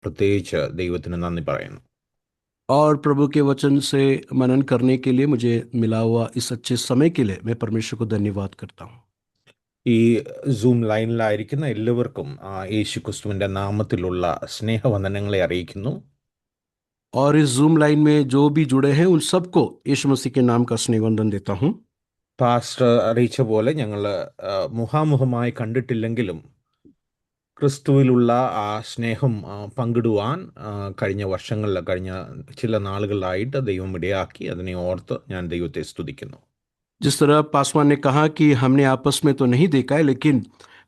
പ്രത്യേകിച്ച് ദൈവത്തിന് നന്ദി പറയുന്നു. और प्रभु के वचन से मनन करने के लिए मुझे मिला हुआ इस अच्छे समय के लिए मैं परमेश्वर को धन्यवाद करता हूँ। ഈ സൂം ലൈനിലായിരിക്കുന്ന എല്ലാവർക്കും യേശു ക്രിസ്തുവിൻ്റെ നാമത്തിലുള്ള സ്നേഹവന്ദനങ്ങളെ അറിയിക്കുന്നു. और इस जूम लाइन में जो भी जुड़े हैं उन सबको यीशु मसीह के नाम का स्नेहवंदन देता हूँ। പാസ്റ്റർ അറിയിച്ച പോലെ ഞങ്ങൾ മുഖാമുഖമായി കണ്ടിട്ടില്ലെങ്കിലും ക്രിസ്തുവിലുള്ള ആ സ്നേഹം പങ്കിടുവാൻ കഴിഞ്ഞ വർഷങ്ങളിൽ, കഴിഞ്ഞ ചില നാളുകളിലായിട്ട് ദൈവം ഇടയാക്കി. അതിനെ ഓർത്ത് ഞാൻ ദൈവത്തെ സ്തുതിക്കുന്നു. जिस तरह पासवान ने कहा कि हमने आपस में तो नहीं देखा है, लेकिन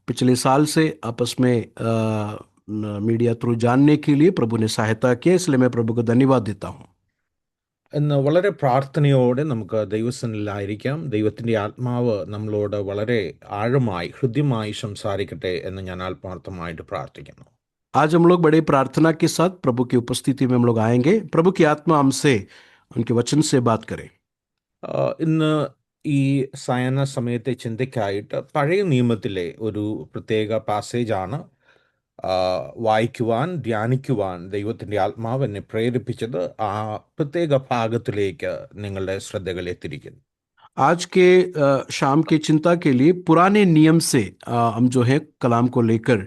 पिछले साल से आपस में मीडिया थ्रू जानने के लिए प्रभु ने सहायता की, इसलिए मैं प्रभु को धन्यवाद देता हूँ। എന്ന് വളരെ പ്രാർത്ഥനയോടെ നമുക്ക് ദൈവസന്നിധിയിലായിരിക്കാം. ദൈവത്തിൻ്റെ ആത്മാവ് നമ്മളോട് വളരെ ആഴമായി, ഹൃദ്യമായി സംസാരിക്കട്ടെ എന്ന് ഞാൻ ആത്മാർത്ഥമായിട്ട് പ്രാർത്ഥിക്കുന്നു. आज हम लोग बड़े प्रार्थना के साथ प्रभु की उपस्थिति में हम लोग आएंगे। प्रभु की आत्मा हमसे उनके वचन से बात करे। ഇന്ന് ഈ സായാഹ്ന സമയത്തെ ചിന്തയ്ക്കായിട്ട് പഴയ നിയമത്തിലെ ഒരു പ്രത്യേക പാസേജാണ് വായിക്കുവാൻ, ധ്യാനിക്കുവാൻ ദൈവത്തിൻ്റെ ആത്മാവ് എന്നെ പ്രേരിപ്പിച്ചത്. ആ പ്രത്യേക ഭാഗത്തിലേക്ക് നിങ്ങളുടെ ശ്രദ്ധകളെ തിരിക്കുന്നു. आज के शाम की चिंता के लिए पुराने नियम से हम जो है कलाम को लेकर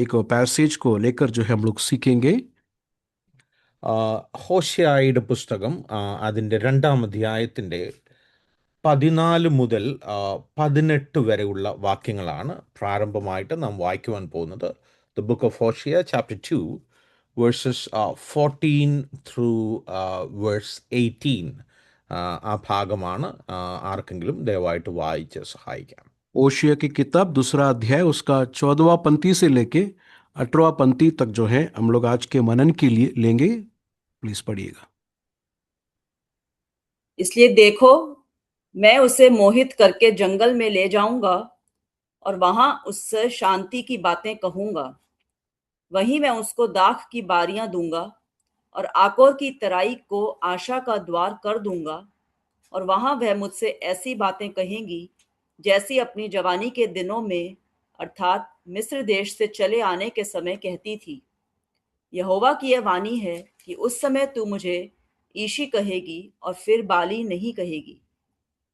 एक पैसेज को लेकर जो है हम लोग सीखेंगे। ഹോശേയയുടെ പുസ്തകം അതിൻ്റെ 2-ാം അധ്യായത്തിൻ്റെ 14 മുതൽ 18 വരെയുള്ള വാക്യങ്ങളാണ് പ്രാരംഭമായിട്ട് നാം വായിക്കുവാൻ പോകുന്നത്. The book of Hosea chapter 2 verses 14 through verse 18. ആ ഭാഗമാണ് ആർക്കെങ്കിലും ദയവായിട്ട് വായിച്ച് സഹായിക്കാം. ओशिया की किताब 2रा अध्याय उसका 14वां पंक्ति से लेके 18वां पंक्ति तक जो है हम लोग आज के मनन के लिए लेंगे। प्लीज पढ़िएगा। इसलिए देखो, मैं उसे मोहित करके जंगल में ले जाऊंगा और वहां उससे शांति की बातें कहूंगा। वहीं मैं उसको दाख की बारियां दूंगा और आकोर की तराई को आशा का द्वार कर दूंगा, और वहां वह मुझसे ऐसी बातें कहेंगी जैसी अपनी जवानी के दिनों में, अर्थात मिस्र देश से चले आने के समय कहती थी। यहोवा की यह वाणी है कि उस समय तू मुझे ईशी कहेगी और फिर बाली नहीं कहेगी,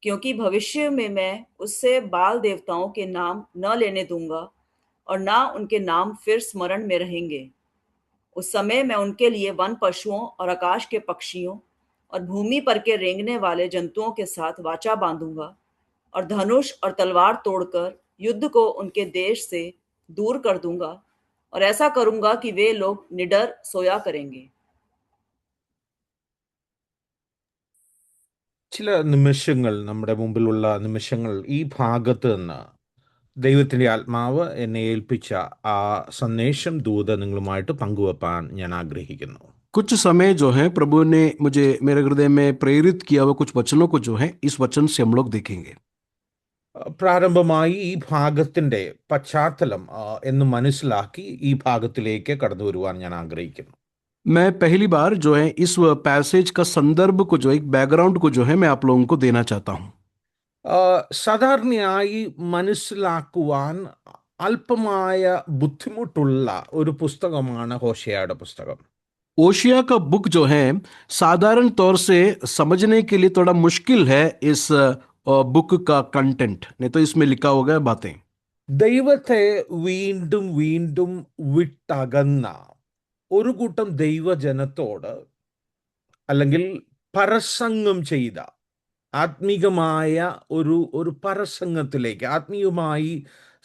क्योंकि भविष्य में मैं उससे बाल देवताओं के नाम न लेने दूंगा और ना उनके नाम फिर स्मरण में रहेंगे। उस समय मैं उनके लिए वन पशुओं और आकाश के पक्षियों और भूमि पर के रेंगने वाले जंतुओं के साथ वाचा बांधूंगा, और धनुष और तलवार तोड़कर युद्ध को उनके देश से दूर कर दूंगा, और ऐसा करूंगा कि वे लोग निडर सोया करेंगे। ചില നിമിഷങ്ങൾ, നമ്മുടെ മുമ്പിലുള്ള നിമിഷങ്ങൾ, ഈ ഭാഗത്ത് നിന്ന് ദൈവത്തിൻ്റെ ആത്മാവ് എന്നെ ഏൽപ്പിച്ച ആ സന്ദേശം, ദൂത് നിങ്ങളുമായിട്ട് പങ്കുവെപ്പാൻ ഞാൻ ആഗ്രഹിക്കുന്നു. कुछ समय जो है प्रभु ने मुझे मेरे हृदय में प्रेरित किया हुआ कुछ वचनों को जो है इस वचन से हम लोग देखेंगे। പ്രാരംഭമായി ഈ ഭാഗത്തിൻ്റെ പശ്ചാത്തലം എന്ന് മനസ്സിലാക്കി ഈ ഭാഗത്തിലേക്ക് കടന്നു വരുവാൻ ഞാൻ ആഗ്രഹിക്കുന്നു. मैं पहली बार जो है इस पैसेज का संदर्भ को जो एक बैकग्राउंड को जो है मैं आप लोगों को देना चाहता हूं। സാധാരണയായി മനസ്സിലാക്കുവാൻ അല്പമായ ബുദ്ധിമുട്ടുള്ള ഒരു പുസ്തകമാണ് ഹോശേയയുടെ പുസ്തകം. ओशिया का बुक जो है साधारण तौर से समझने के लिए थोड़ा मुश्किल है इस बुक का कंटेंट, नहीं तो इसमें लिखा होगा बातें। ദൈവത്തെ വീണ്ടും വീണ്ടും വിട്ടകന്ന ഒരു കൂട്ടം ദൈവജനത്തോട്, അല്ലെങ്കിൽ പരസംഗം ചെയ്ത ആത്മീകമായ ഒരു പരസംഗത്തിലേക്ക്, ആത്മീയമായി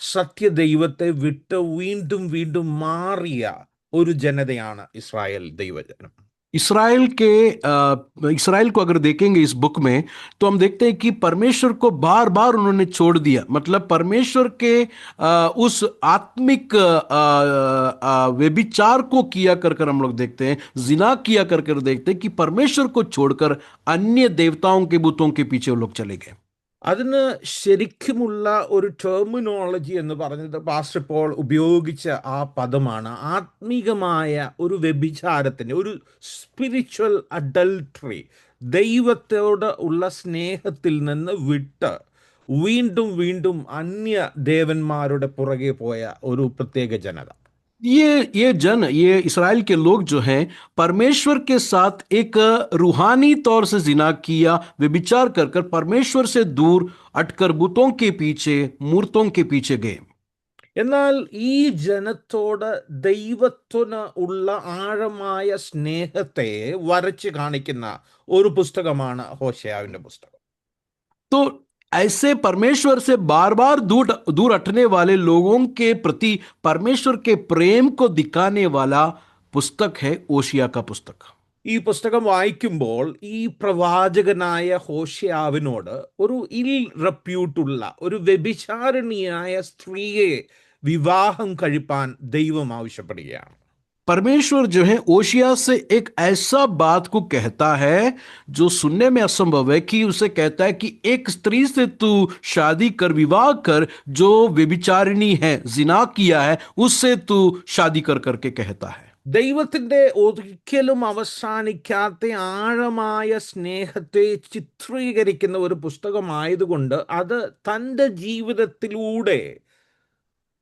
സത്യദൈവത്തെ വിട്ട് വീണ്ടും വീണ്ടും മാറിയ ഒരു ജനതയാണ് ഇസ്രായേൽ ദൈവജനം. इसराइल को अगर देखेंगे इस बुक में तो हम देखते हैं कि परमेश्वर को बार बार उन्होंने छोड़ दिया। मतलब परमेश्वर के उस आत्मिक व्यभिचार को किया कर कर हम लोग देखते हैं, जिना किया कर कर देखते हैं कि परमेश्वर को छोड़कर अन्य देवताओं के बुतों के पीछे वो लोग चले गए। അതിന് ശരിക്കുമുള്ള ഒരു ടെർമിനോളജി എന്ന് പറഞ്ഞത് പാസ്റ്റർ പോൾ ഉപയോഗിച്ച ആ പദമാണ് ആത്മീകമായ ഒരു വ്യഭിചാരത്തിൻ്റെ, ഒരു സ്പിരിച്വൽ അഡൾട്ടറി. ദൈവത്തോട് ഉള്ള സ്നേഹത്തിൽ നിന്ന് വിട്ട് വീണ്ടും വീണ്ടും അന്യ ദേവന്മാരുടെ പുറകെ പോയ ഒരു പ്രത്യേക ജനത. ये इस्राएल के लोग जो हैं परमेश्वर के साथ एक रूहानी तौर से जिना किया, व्यभिचार कर कर परमेश्वर से दूर अटकर बुतों के पीछे, मूर्तों के पीछे गए। എന്നാൽ ഈ ജനത്തോട് ദൈവത്തിന് ഉള്ള ആഴമായ സ്നേഹത്തെ വരച്ച് കാണിക്കുന്ന ഒരു പുസ്തകമാണ് ഹോശേയാവിന്റെ പുസ്തകം. तो ऐसे परमेश्वर से बार बार दूर दूर हटने वाले लोगों के प्रति परमेश्वर के प्रेम को दिखाने वाला पुस्तक है ओशिया का पुस्तक। ഈ പുസ്തകം വായിക്കുമ്പോൾ ഈ പ്രവാചകനായ ഹോശേയാവിനോട് ഒരു ഇൽ റെപ്യൂട്ടുള്ള ഒരു വ്യഭിചാരിണിയായ സ്ത്രീയെ വിവാഹം കഴിപ്പാൻ ദൈവം ആവശ്യപ്പെടുകയാണ്. परमेश्वर जो है ओशिया से एक ऐसा बात को कहता है जो सुनने में असंभव है, कि उसे कहता है कि एक स्त्री से तू शादी कर, विवाह कर, जो व्यभिचारिणी है, जिना किया है, उससे तू शादी कर करके कहता है। ദൈവത്തിൻ്റെ ഒരിക്കലും അവസാനിക്കാത്ത ആഴമായ സ്നേഹത്തെ ചിത്രീകരിക്കുന്ന ഒരു പുസ്തകമായതുകൊണ്ട് അത് തൻ്റെ ജീവിതത്തിലൂടെ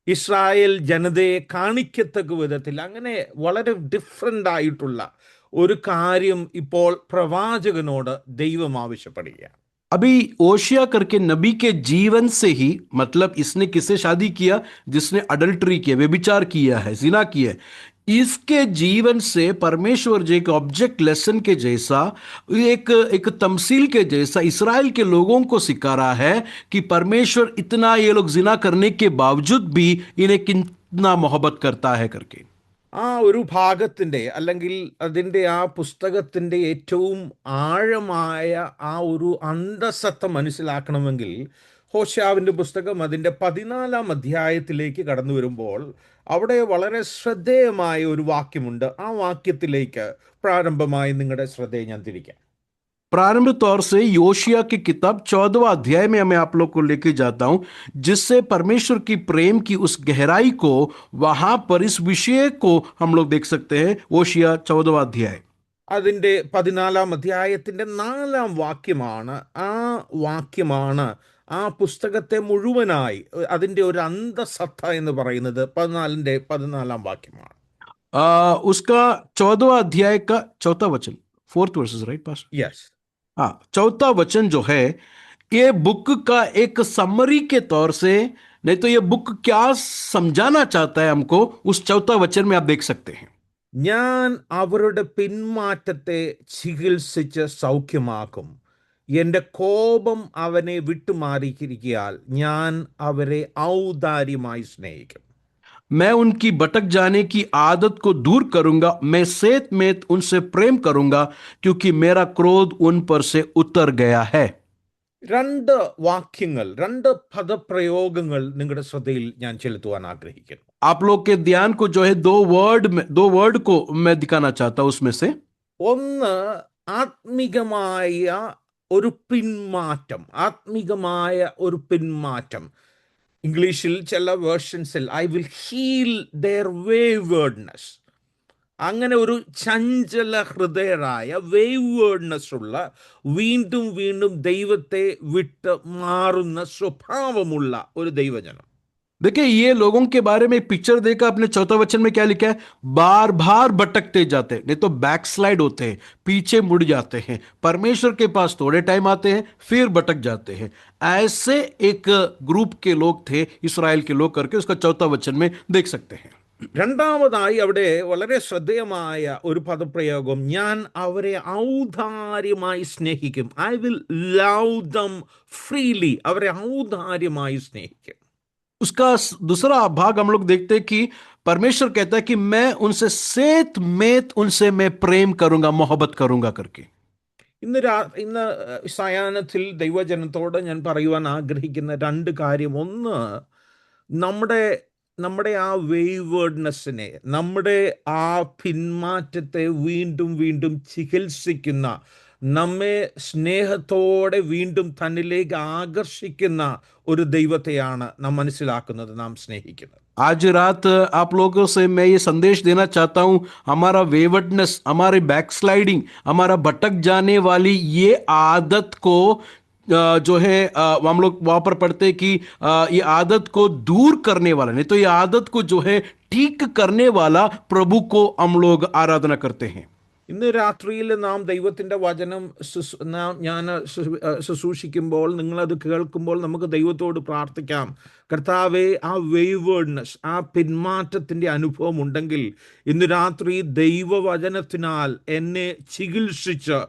ഇസ്രായേൽ ജനതയെ കാണിക്കത്തക്ക വിധത്തിൽ അങ്ങനെ വളരെ ഡിഫറൻ്റ് ആയിട്ടുള്ള ഒരു കാര്യം ഇപ്പോൾ പ്രവാചകനോട് ദൈവം ആവശ്യപ്പെടുകയാണ്. अभी ओशिया करके नबी के जीवन से ही, मतलब इसने किससे शादी किया? जिसने अडल्ट्री किया, व्यभिचार किया है, जिना किया है, इसके जीवन से परमेश्वर जो एक ऑब्जेक्ट लेसन के जैसा, एक एक तमसील के जैसा इस्राएल के लोगों को सिखा रहा है कि परमेश्वर इतना, ये लोग जिना करने के बावजूद भी इन्हें कितना मोहब्बत करता है करके। ആ ഒരു ഭാഗത്തിൻ്റെ അല്ലെങ്കിൽ അതിൻ്റെ ആ പുസ്തകത്തിൻ്റെ ഏറ്റവും ആഴമായ ആ ഒരു അന്തസത്ത മനസ്സിലാക്കണമെങ്കിൽ ഹോശേയാവിൻ്റെ പുസ്തകം അതിൻ്റെ 14-ാം അധ്യായത്തിലേക്ക് കടന്നു വരുമ്പോൾ അവിടെ വളരെ ശ്രദ്ധേയമായ ഒരു വാക്യമുണ്ട്. ആ വാക്യത്തിലേക്ക് പ്രാരംഭമായി നിങ്ങളുടെ ശ്രദ്ധയെ ഞാൻ തിരിക്കാം. प्रारंभ तौर से योशिया की किताब 14वां अध्याय में मैं आप लोग को लेके जाता हूं, जिससे परमेश्वर की प्रेम की उस गहराई को, वहां पर इस विषय को हम लोग देख सकते हैं। ओशिया 14वां अध्याय, അതിൻ്റെ 14-ാം അധ്യായത്തിൻ്റെ 4-ാം വാക്യമാണ്. ആ വാക്യമാണ് ആ പുസ്തകത്തെ മുഴുവനായി, അതിൻ്റെ ഒരു അന്തസത്ത എന്ന് പറയുന്നത് 14-ാം വാക്യമാണ്. उसका 14वां अध्याय का 4था वचन, 4th वर्सेस, राइट पास? യെസ്. हाँ, 4था वचन जो है, ये बुक का एक समरी के तौर से, नहीं तो ये बुक क्या समझाना चाहता है हमको, उस 4था वचन में आप देख सकते हैं। ഞാൻ അവരുടെ പിന്മാറ്റത്തെ ചികിത്സിച്ച് സൗഖ്യമാക്കും, എൻ്റെ കോപം അവനെ വിട്ടുമാറിയിരിക്കയാൽ ഞാൻ അവരെ ഔദാര്യമായി സ്നേഹിക്കും. मैं उनकी भटक जाने की आदत को दूर करूंगा, मैं सेत मेत उनसे प्रेम करूंगा, क्योंकि मेरा क्रोध उन पर से उतर गया है। 2 വാക്യങ്ങൾ, 2 പദപ്രയോഗങ്ങൾ നിങ്ങളുടെ ശ്രദ്ധയിൽ ഞാൻ ചെലുത്തുവാൻ ആഗ്രഹിക്കുന്നു. आप लोग के ध्यान को जो है दो वर्ड को मैं दिखाना चाहता हूं। उसमें से ഒന്ന് ആത്മികമായ ഒരു പിന്മാറ്റം, ആത്മികമായ ഒരു പിന്മാറ്റം. ഇംഗ്ലീഷിൽ ചില വേർഷൻസിൽ ഐ വിൽ ഹീൽ ദെയർ വേവേർഡ്നെസ്, അങ്ങനെ ഒരു ചഞ്ചല ഹൃദയരായ വേവേർഡ്നെസ് ഉള്ള, വീണ്ടും വീണ്ടും ദൈവത്തെ വിട്ട് മാറുന്ന സ്വഭാവമുള്ള ഒരു ദൈവജനം. देखिए, ये लोगों के बारे में एक पिक्चर देखा आपने। 4था वचन में क्या लिखा है? बार बार भटकते जाते हैं, नहीं तो बैकस्लाइड होते हैं, पीछे मुड़ जाते हैं, परमेश्वर के पास थोड़े टाइम आते हैं, फिर भटक जाते हैं। ऐसे एक ग्रुप के लोग थे इस्राएल के लोग करके उसका 4था वचन में देख सकते हैं। രണ്ടാമതായി അവിടെ വളരെ ശ്രദ്ധേയമായ ഒരു പദപ്രയോഗം, ഞാൻ അവരെ ഔദാര്യമായി സ്നേഹിക്കും. I will love dum freely, അവരെ ഔദാര്യമായി സ്നേഹിക്കും. उसका दूसरा भाग हम लोग देखते हैं कि परमेश्वर कहता है कि मैं उनसे सेत मेत उनसे मैं प्रेम करूंगा, मोहब्बत करूंगा करके। ഇന്ന് സായാഹ്നത്തിൽ ദൈവജനത്തോട് ഞാൻ പറയുവാൻ ആഗ്രഹിക്കുന്ന 2 കാര്യം. ഒന്ന്, നമ്മുടെ ആ വേവേർഡ്നെസ്സിനെ, നമ്മുടെ ആ പിന്മാറ്റത്തെ വീണ്ടും വീണ്ടും ചികിത്സിക്കുന്ന, നമ്മെ സ്നേഹത്തോടെ വീണ്ടും തന്നിലേക്ക് ആകർഷിക്കുന്ന ഒരു ദൈവത്തെയാണ് നാം മനസ്സിലാക്കുന്നത്, നാം സ്നേഹിക്കുന്നത്. आज रात आप लोगों से मैं ये संदेश देना चाहता हूं, हमारा वेवर्डनेस, हमारी बैकस्लाइडिंग, हमारा भटक जाने वाली ये आदत को जो है हम लोग वहां पर पढ़ते हैं कि ये आदत को दूर करने वाला, नहीं तो ये आदत को जो है ठीक करने वाला प्रभु को हम लोग आराधना करते हैं। ഇന്ന് രാത്രിയിൽ നാം ദൈവത്തിൻ്റെ വചനം ഞാൻ ശുശ്രൂഷിക്കുമ്പോൾ, നിങ്ങളത് കേൾക്കുമ്പോൾ നമുക്ക് ദൈവത്തോട് പ്രാർത്ഥിക്കാം. കർത്താവെ, ആ വേവേഡ്നെസ്, ആ പിന്മാറ്റത്തിൻ്റെ അനുഭവം ഉണ്ടെങ്കിൽ ഇന്ന് രാത്രി ദൈവവചനത്തിനാൽ എന്നെ ചികിത്സിച്ച്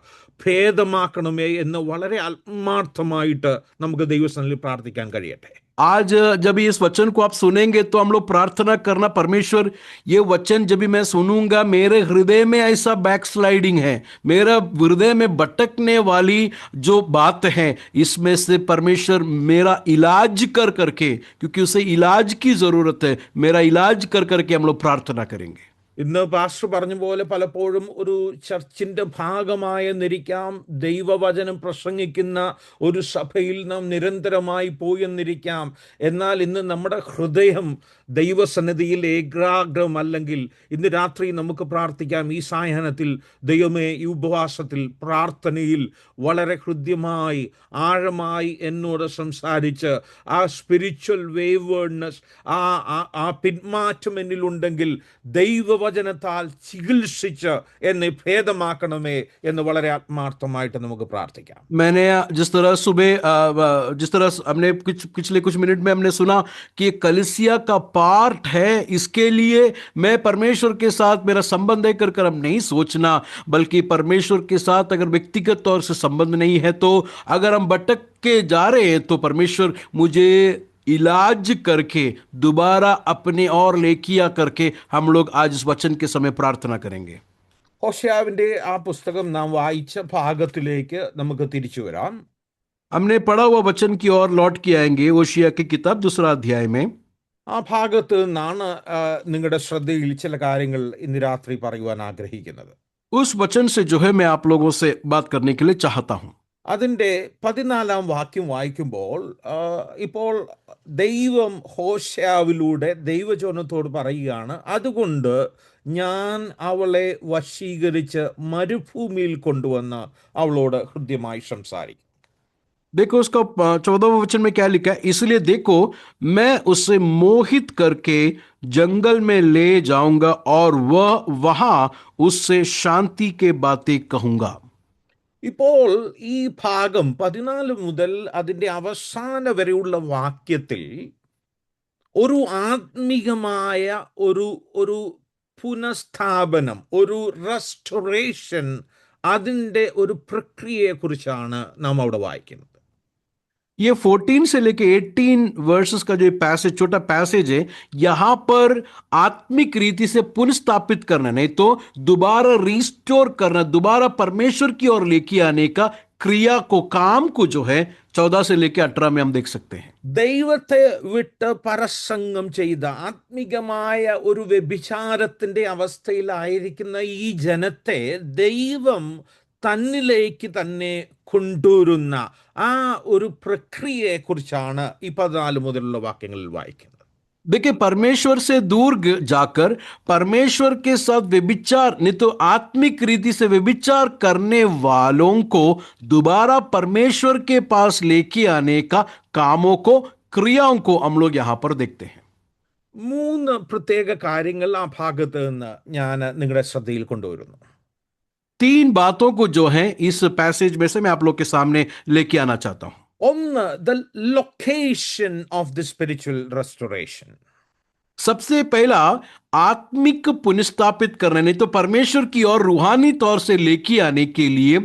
ഭേദമാക്കണമേ എന്ന് വളരെ ആത്മാർത്ഥമായിട്ട് നമുക്ക് ദൈവസന്നിധിയിൽ പ്രാർത്ഥിക്കാൻ കഴിയട്ടെ. आज जब इस वचन को आप सुनेंगे तो हम लोग प्रार्थना करना, परमेश्वर ये वचन जब भी मैं सुनूंगा, मेरे हृदय में ऐसा बैकस्लाइडिंग है, मेरा हृदय में भटकने वाली जो बात है, इसमें से परमेश्वर मेरा इलाज कर करके, क्योंकि उसे इलाज की जरूरत है, मेरा इलाज कर करके हम लोग प्रार्थना करेंगे। ഇന്ന് പാസ്റ്റർ പറഞ്ഞ പോലെ പലപ്പോഴും ഒരു ചർച്ചിൻ്റെ ഭാഗമായെന്നിരിക്കാം, ദൈവവചനം പ്രസംഗിക്കുന്ന ഒരു സഭയിൽ നാം നിരന്തരമായി പോയെന്നിരിക്കാം. എന്നാൽ ഇന്ന് നമ്മുടെ ഹൃദയം ദൈവസന്നിധിയിൽ ഏകാഗ്രമല്ലെങ്കിൽ ഇന്ന് രാത്രി നമുക്ക് പ്രാർത്ഥിക്കാം. ഈ സായാഹ്നത്തിൽ ദൈവമേ, ഈ ഉപവാസത്തിൽ, പ്രാർത്ഥനയിൽ വളരെ ഹൃദ്യമായി ആഴമായി എന്നോട് സംസാരിച്ച് ആ സ്പിരിച്വൽ വേവേഡ്നെസ്, ആ പിന്മാറ്റം എന്നിലുണ്ടെങ്കിൽ ദൈവവചനത്താൽ ചികിത്സിച്ച് എന്നെ ഭേദമാക്കണമേ എന്ന് വളരെ ആത്മാർത്ഥമായിട്ട് നമുക്ക് പ്രാർത്ഥിക്കാം. मैंने जिस तरह हमने पिछले कुछ मिनट में हमने सुना कि कलीसिया का पार्ट है, इसके लिए मैं परमेश्वर के साथ मेरा संबंध है कर हम नहीं सोचना, बल्कि परमेश्वर के साथ अगर व्यक्तिगत तौर से संबंध नहीं है, तो अगर हम भटक के जा रहे हैं तो परमेश्वर मुझे इलाज करके दोबारा अपने और लेकिया करके हम लोग आज इस वचन के समय प्रार्थना करेंगे। ഹോശേയാവിൻ്റെ ആ പുസ്തകം നാം വായിച്ച ഭാഗത്തിലേക്ക് നമുക്ക് തിരിച്ചു വരാം. हमने पढ़ा हुआ वचन की ओर लौट के आएंगे। होशिया की किताब 2 अध्याय में ആ ഭാഗത്ത് നിന്നാണ് നിങ്ങളുടെ ശ്രദ്ധയിൽ ചില കാര്യങ്ങൾ ഇന്ന് രാത്രി പറയുവാൻ ആഗ്രഹിക്കുന്നത്. उस वचन से जो है मैं आप लोगों से बात करने के लिए चाहता हूं। അതിൻ്റെ 14 വാക്യം വായിക്കുമ്പോൾ ഇപ്പോൾ ദൈവം ഹോശേയാവിലൂടെ ദൈവജനത്തോട് പറയുകയാണ്, അതുകൊണ്ട് ഞാൻ അവളെ വശീകരിച്ച് മരുഭൂമിയിൽ കൊണ്ടുവന്ന് അവളോട് ഹൃദ്യമായി സംസാരിക്കും. देखो उसका 14वां वचन में क्या लिखा है, इसलिए देखो मैं उसे मोहित करके जंगल में ले जाऊंगा और वह वहां उससे शांति के बातें कहूंगा। ഇപ്പോൾ ഈ ഭാഗം 14 മുതൽ അതിൻ്റെ അവസാന വരെയുള്ള വാക്യത്തിൽ ഒരു ആത്മീകമായ ഒരു പുനഃസ്ഥാപനം, ഒരു റെസ്റ്റോറേഷൻ, അതിൻ്റെ ഒരു പ്രക്രിയയെക്കുറിച്ചാണ് നാം അവിടെ വായിക്കുന്നത്. ये 14 से लेके 18 वर्सेस का जो पैसेज, छोटा पैसेज है, यहां पर आत्मिक रीति से पुनर्स्थापित करना, नहीं तो दोबारा रिस्टोर करना, दोबारा परमेश्वर की ओर लेके आने का क्रिया को, काम को जो है 14 से लेके 18 में हम देख सकते हैं। ദൈവത്തെ വിട്ട് പരസംഗം ചെയ്ത ആത്മികമായ ഒരു വ്യഭിചാരത്തിൻ്റെ അവസ്ഥയിലായിരിക്കുന്ന ഈ ജനത്തെ ദൈവം തന്നിലേക്ക് തന്നെ കൊണ്ടുവരുന്ന ആ ഒരു പ്രക്രിയയെക്കുറിച്ചാണ് ഈ 14 മുതലുള്ള വാക്യങ്ങളിൽ വായിക്കുന്നത്. देखिए, परमेश्वर से दूर जाकर परमेश्वर के साथ व्यभिचार, नहीं तो आत्मिक रीति से व्यभिचार करने वालों को दोबारा परमेश्वर के पास लेके आने का कामों को, क्रियाओं को हम लोग यहां पर देखते हैं। 3 പ്രത്യേക കാര്യങ്ങൾ ആ ഭാഗത്ത് നിന്ന് ഞാൻ നിങ്ങളുടെ ശ്രദ്ധയിൽ കൊണ്ടുവരുന്നു. 3 बातों को जो है इस पैसेज में से मैं आप लोग के सामने लेके आना चाहता हूं। ഒന്ന്, the location of the spiritual restoration. सबसे पहला, आत्मिक पुनर्स्थापित करना, नहीं तो परमेश्वर की ओर रूहानी तौर से लेके आने के लिए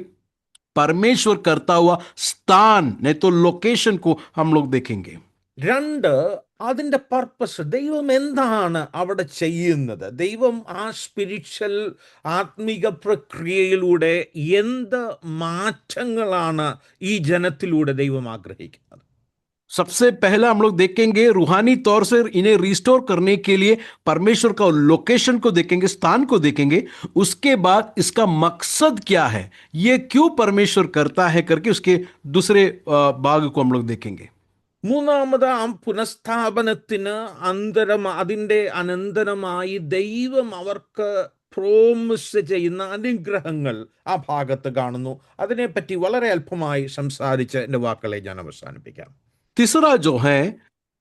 परमेश्वर करता हुआ स्थान, नहीं तो लोकेशन को हम लोग देखेंगे। 2, അതിൻ്റെ പർപ്പസ്, ദൈവം എന്താണ് അവിടെ ചെയ്യുന്നത്, ദൈവം ആ സ്പിരിച്വൽ ആത്മിക പ്രക്രിയയിലൂടെ എന്ത് മാറ്റങ്ങളാണ് ഈ ജനത്തിലൂടെ ദൈവം ആഗ്രഹിക്കുന്നത്. सबसे पहला हम लोग देखेंगे रूहानी तौर से इन्हें रिस्टोर करने के लिए परमेश्वर का लोकेशन को देखेंगे, स्थान को देखेंगे। उसके बाद इसका मकसद क्या है, ये क्यों परमेश्वर करता है करके उसके दूसरे भाग को हम लोग देखेंगे। 3, ആ പുനഃസ്ഥാപനത്തിന് അതിൻ്റെ അനന്തരമായി ദൈവം അവർക്ക് പ്രോമിസ് ചെയ്യുന്ന അനുഗ്രഹങ്ങൾ ആ ഭാഗത്ത് കാണുന്നു. അതിനെപ്പറ്റി വളരെ അല്പമായി സംസാരിച്ച് എൻ്റെ വാക്കുകളെ ഞാൻ അവസാനിപ്പിക്കാം. तीसरा जो है,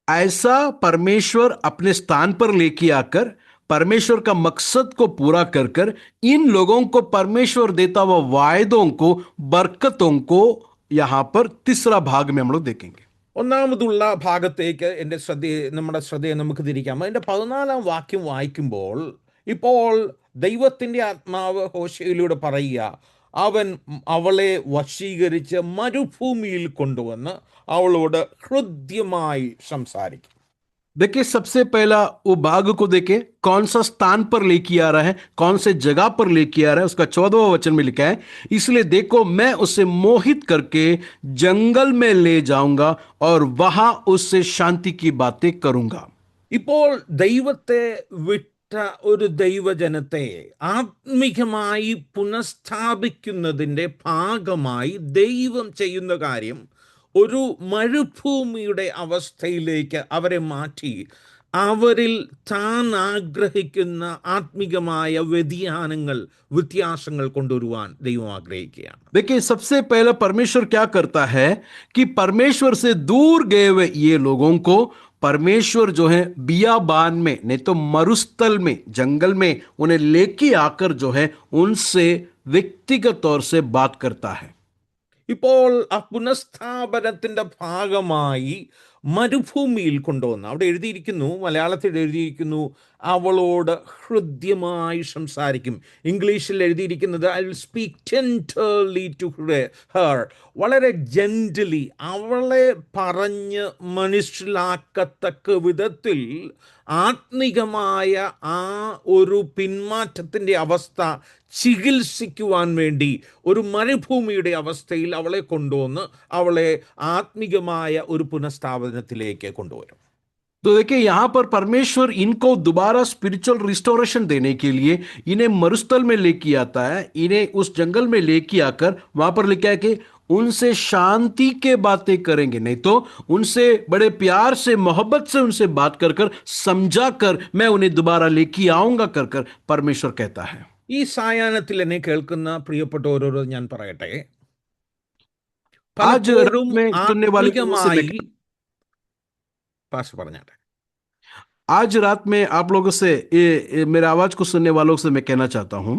ऐसा परमेश्वर अपने स्थान पर लेके आकर परमेश्वर का मकसद को पूरा कर कर इन लोगों को परमेश्वर देता हुआ वायदों को, बरकतों को यहां पर तीसरा भाग में हम लोग देखेंगे. ഒന്നാമതുള്ള ഭാഗത്തേക്ക് നമ്മുടെ ശ്രദ്ധയെ നമുക്ക് തിരിക്കാം. അതിൻ്റെ 14-ാം വാക്യം വായിക്കുമ്പോൾ ഇപ്പോൾ ദൈവത്തിൻ്റെ ആത്മാവ് ഹോശേയിലൂടെ പറയുക, അവൻ അവളെ വശീകരിച്ച് മരുഭൂമിയിൽ കൊണ്ടുവന്ന് അവളോട് ഹൃദ്യമായി സംസാരിക്കും. देखिए, सबसे पहला वो भाग को देखे कौन सा स्थान पर लेके आ रहा है, कौन से जगह पर लेके आ रहा है. उसका 14वां वचन में लिखा है, इसलिए देखो मैं उसे मोहित करके जंगल में ले जाऊंगा और वहां उससे शांति की बातें करूंगा. ഇപ്പോൾ ദൈവത്തെ വിട്ട ഒരു ദൈവജനത്തെ ആത്മീകമായി പുനഃസ്ഥാപിക്കുന്നതിൻ്റെ ഭാഗമായി ദൈവം ചെയ്യുന്ന കാര്യം ഒരു മരുഭൂമിയുടെ അവസ്ഥയിലേക്ക് അവരെ മാറ്റി അവരിൽ താൻ ആഗ്രഹിക്കുന്ന ആത്മീകമായ വ്യത്യാസങ്ങൾ കൊണ്ടുവരുവാൻ ദൈവം ആഗ്രഹിക്കുകയാണ്. देखिए, सबसे पहला परमेश्वर क्या करता है कि परमेश्वर से दूर गए हुए ये लोगों को परमेश्वर जो है बियाबान में, नहीं तो मरुस्थल में, जंगल में उन्हें लेके आकर जो है उनसे व्यक्तिगत तौर से बात करता है. ഇപ്പോൾ ആ പുനഃസ്ഥാപനത്തിൻ്റെ ഭാഗമായി മരുഭൂമിയിൽ കൊണ്ടുവന്ന് അവിടെ എഴുതിയിരിക്കുന്നു, മലയാളത്തിൽ എഴുതിയിരിക്കുന്നു, അവളോട് ഹൃദ്യമായി സംസാരിക്കും. ഇംഗ്ലീഷിൽ എഴുതിയിരിക്കുന്നത് I will speak tenderly to her, വളരെ ജെന്റലി, അവളെ പറഞ്ഞ് മനസ്സിലാക്കത്തക്ക വിധത്തിൽ ആത്മികമായ ആ ഒരു പിന്മാറ്റത്തിൻ്റെ അവസ്ഥ ചികിത്സിക്കുവാൻ വേണ്ടി ഒരു മരുഭൂമിയുടെ അവസ്ഥയിൽ അവളെ കൊണ്ടുവന്ന് അവളെ ആത്മികമായ ഒരു പുനഃസ്ഥാപനത്തിലേക്ക് കൊണ്ടുവരും. तो देखिए, यहां पर परमेश्वर इनको दोबारा स्पिरिचुअल रिस्टोरेशन देने के लिए इन्हें मरुस्थल में लेके आता है. इन्हें उस जंगल में लेके आकर वहां पर लिखा है कि उनसे शांति के बातें करेंगे, नहीं तो उनसे बड़े प्यार से, मोहब्बत से उनसे बात कर कर समझा कर मैं उन्हें दोबारा लेके आऊंगा कर कर परमेश्वर कहता है. ഈ സായാഹ്നത്തിൽ എന്നെ കേൾക്കുന്ന പ്രിയപ്പെട്ടവരോട് ഞാൻ പറയട്ടെ, आज रात പലപ്പോഴും में सुनने वाले लोगों से ആത്മീകമായി मैं- പറഞ്ഞാട്ടെ आज रात में आप लोगों से मेरे आवाज को सुनने वालों से मैं कहना चाहता हूं,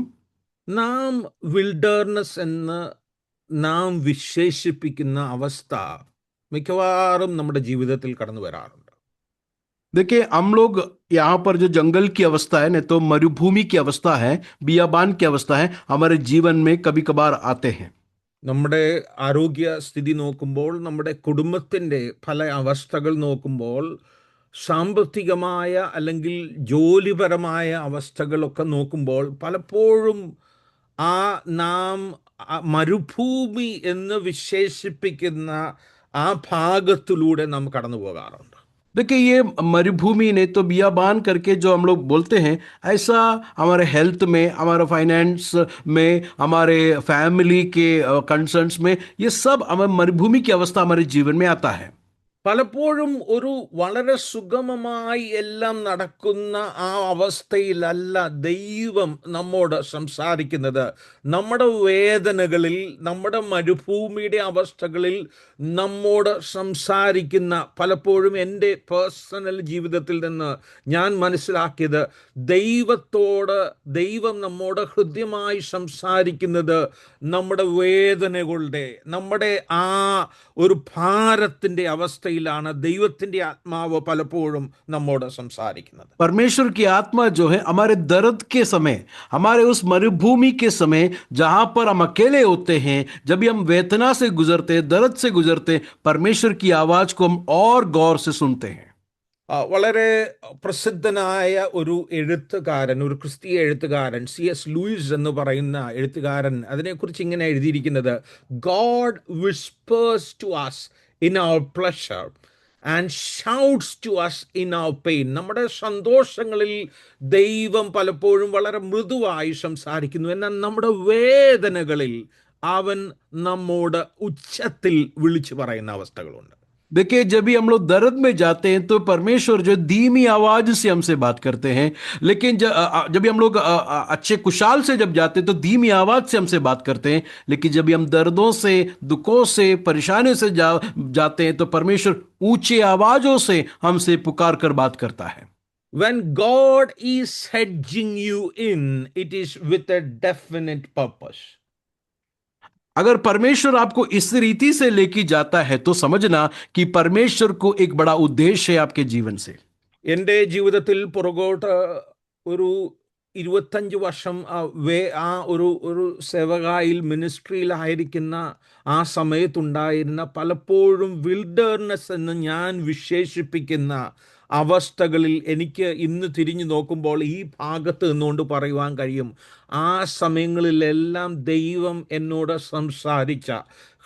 നാം വിൽഡർനെസ് എന്ന് നാം വിശേഷിപ്പിക്കുന്ന അവസ്ഥ മിക്കവാറും നമ്മുടെ ജീവിതത്തിൽ കടന്നു വരാറുണ്ട്. देखिए, हम लोग यहाँ पर जो जंगल की अवस्था है, नहीं तो मरुभूमि की अवस्था है, बियाबान की अवस्था है, हमारे जीवन में कभी कभार आते हैं. നമ്മുടെ ആരോഗ്യസ്ഥിതി നോക്കുമ്പോൾ, നമ്മുടെ കുടുംബത്തിൻ്റെ പല അവസ്ഥകൾ നോക്കുമ്പോൾ, സാമ്പത്തികമായ അല്ലെങ്കിൽ ജോലിപരമായ അവസ്ഥകളൊക്കെ നോക്കുമ്പോൾ പലപ്പോഴും നാം മരുഭൂമി എന്ന് വിശേഷിപ്പിക്കുന്ന ആ ഭാഗത്തിലൂടെ നാം കടന്നു പോകാറുണ്ട്. देखिए, ये मरुभूमि नहीं तो बियाबान करके जो हम लोग बोलते हैं, ऐसा हमारे हेल्थ में, हमारे फाइनेंस में, हमारे फैमिली के कंसर्न्स में, ये सब हमारे मरुभूमि की अवस्था हमारे जीवन में आता है. പലപ്പോഴും ഒരു വളരെ സുഗമമായി എല്ലാം നടക്കുന്ന ആ അവസ്ഥയിലല്ല ദൈവം നമ്മോട് സംസാരിക്കുന്നത്. നമ്മുടെ വേദനകളിൽ, നമ്മുടെ മരുഭൂമിയുടെ അവസ്ഥകളിൽ നമ്മോട് സംസാരിക്കുന്ന, പലപ്പോഴും എൻ്റെ പേഴ്സണൽ ജീവിതത്തിൽ നിന്ന് ഞാൻ മനസ്സിലാക്കിയത്, ദൈവം നമ്മോട് ഹൃദ്യമായി സംസാരിക്കുന്നത് നമ്മുടെ വേദനകളുടെ, നമ്മുടെ ആ ഒരു ഭാരത്തിൻ്റെ അവസ്ഥയിലാണ് ദൈവത്തിൻ്റെ ആത്മാവ് പലപ്പോഴും നമ്മോട് സംസാരിക്കുന്നത്. परमेश्वर की आत्मा जो है हमारे दर्द के समय, हमारे उस मरुभूमि के समय जहां पर हम अकेले होते हैं, जब भी हम वेदना से गुजरते हैं, दर्द से गुजरते हैं, परमेश्वर की आवाज को हम और गौर से सुनते हैं. വളരെ പ്രസിദ്ധനായ ഒരു എഴുത്തുകാരൻ, ഒരു ക്രിസ്തീയ എഴുത്തുകാരൻ, C.S. ലൂയിസ് എന്ന് പറയുന്ന എഴുത്തുകാരൻ അതിനെക്കുറിച്ച് ഇങ്ങനെ എഴുതിയിരിക്കുന്നത്, God whispers to us in our pleasure and shouts to us in our pain. നമ്മുടെ സന്തോഷങ്ങളിൽ ദൈവം പലപ്പോഴും വളരെ മൃദുവായി സംസാരിക്കുന്നു, എന്നാൽ നമ്മുടെ വേദനകളിൽ അവൻ നമ്മോട് ഉച്ചത്തിൽ വിളിച്ചു പറയുന്ന അവസ്ഥകളുണ്ട്. देखिए, जब भी हम लोग दर्द में जाते हैं तो परमेश्वर जो धीमी आवाज से हमसे बात करते हैं, लेकिन जब भी हम लोग अच्छे कुशाल से जब जाते हैं तो धीमी आवाज से हमसे बात करते हैं, लेकिन जब भी हम दर्दों से, दुखों से, परेशानी से जाते हैं तो परमेश्वर ऊंची आवाजों से हमसे पुकार कर बात करता है। When God is hedging you in, it is with a definite purpose. अगर परमेश्वर आपको इस रीति से लेके जाता है तो समझना कि परमेश्वर को एक बड़ा उद्देश्य है आपके जीवन से। എൻ്റെ ജീവിതത്തിൽ പുറകോട്ട് ഒരു 25 വർഷം ഒരു സേവകായിൽ മിനിസ്ട്രിയിലായിരിക്കുന്ന ആ സമയത്തുണ്ടായിരുന്ന പലപ്പോഴും വിൽഡർനെസ് എന്ന് ഞാൻ വിശേഷിപ്പിക്കുന്ന അവസ്ഥകളിൽ എനിക്ക് ഇന്ന് തിരിഞ്ഞു നോക്കുമ്പോൾ ഈ ഭാഗത്ത് നിന്നുകൊണ്ട് പറയുവാൻ കഴിയും, ആ സമയങ്ങളിലെല്ലാം ദൈവം എന്നോട് സംസാരിച്ച,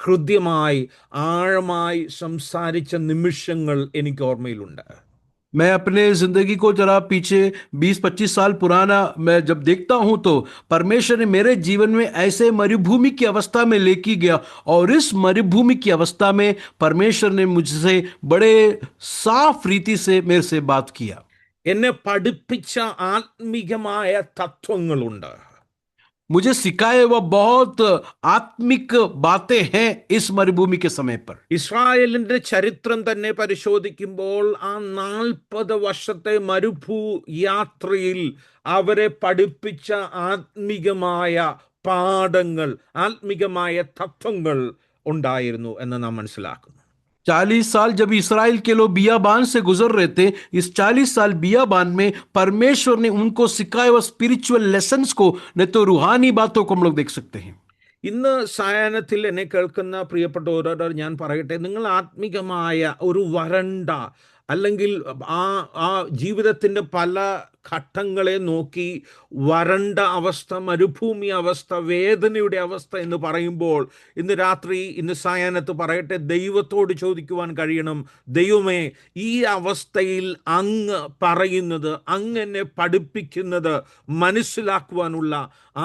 ഹൃദ്യമായി ആഴമായി സംസാരിച്ച നിമിഷങ്ങൾ എനിക്ക് ഓർമ്മയിലുണ്ട്. मैं अपने जिंदगी को जरा पीछे 20-25 साल पुराना मैं जब देखता हूं तो परमेश्वर ने मेरे जीवन में ऐसे मरुभूमि की अवस्था में लेके गया, और इस मरुभूमि की अवस्था में परमेश्वर ने मुझसे बड़े साफ रीति से मेरे से बात किया। എന്നെ പഠിപ്പിച്ച ആത്മീകമായ തത്വങ്ങളുണ്ട്. मुझे सिखाए वह बहुत आत्मिक बातें हैं इस मरुभूमि के समय पर। ഇസ്രായേലിന്റെ ചരിത്രം തന്നെ പരിശോധിക്കുമ്പോൾ ആ 40 വർഷത്തെ മരുഭൂ യാത്രയിൽ അവരെ പഠിപ്പിച്ച ആത്മീകമായ പാഠങ്ങൾ, ആത്മീകമായ തത്വങ്ങൾ ഉണ്ടായിരുന്നു എന്ന് നാം മനസ്സിലാക്കുന്നു. 40 साल जब इस्राएल के लोग बियाबान से गुजर रहे थे, इस 40 साल बियाबान में परमेश्वर ने उनको सिखाए हुआ स्पिरिचुअल लेसन्स को, नहीं तो रूहानी बातों को हम लोग देख सकते हैं। ഇന്ന് സായാഹ്നത്തിൽ എന്നെ കേൾക്കുന്ന പ്രിയപ്പെട്ടവരോട് ഞാൻ പറയട്ടെ, നിങ്ങൾ ആത്മീകമായ ഒരു വരണ്ട അല്ലെങ്കിൽ ആ ജീവിതത്തിൻ്റെ പല ഘട്ടങ്ങളെ നോക്കി വരണ്ട അവസ്ഥ, മരുഭൂമി അവസ്ഥ, വേദനയുടെ അവസ്ഥ എന്ന് പറയുമ്പോൾ ഇന്ന് രാത്രി, ഇന്ന് സായാഹ്നത്ത് പറയട്ടെ, ദൈവത്തോട് ചോദിക്കുവാൻ കഴിയണം, ദൈവമേ, ഈ അവസ്ഥയിൽ അങ്ങ് പറയുന്നത്, അങ്ങ് എന്നെ പഠിപ്പിക്കുന്നത് മനസ്സിലാക്കുവാനുള്ള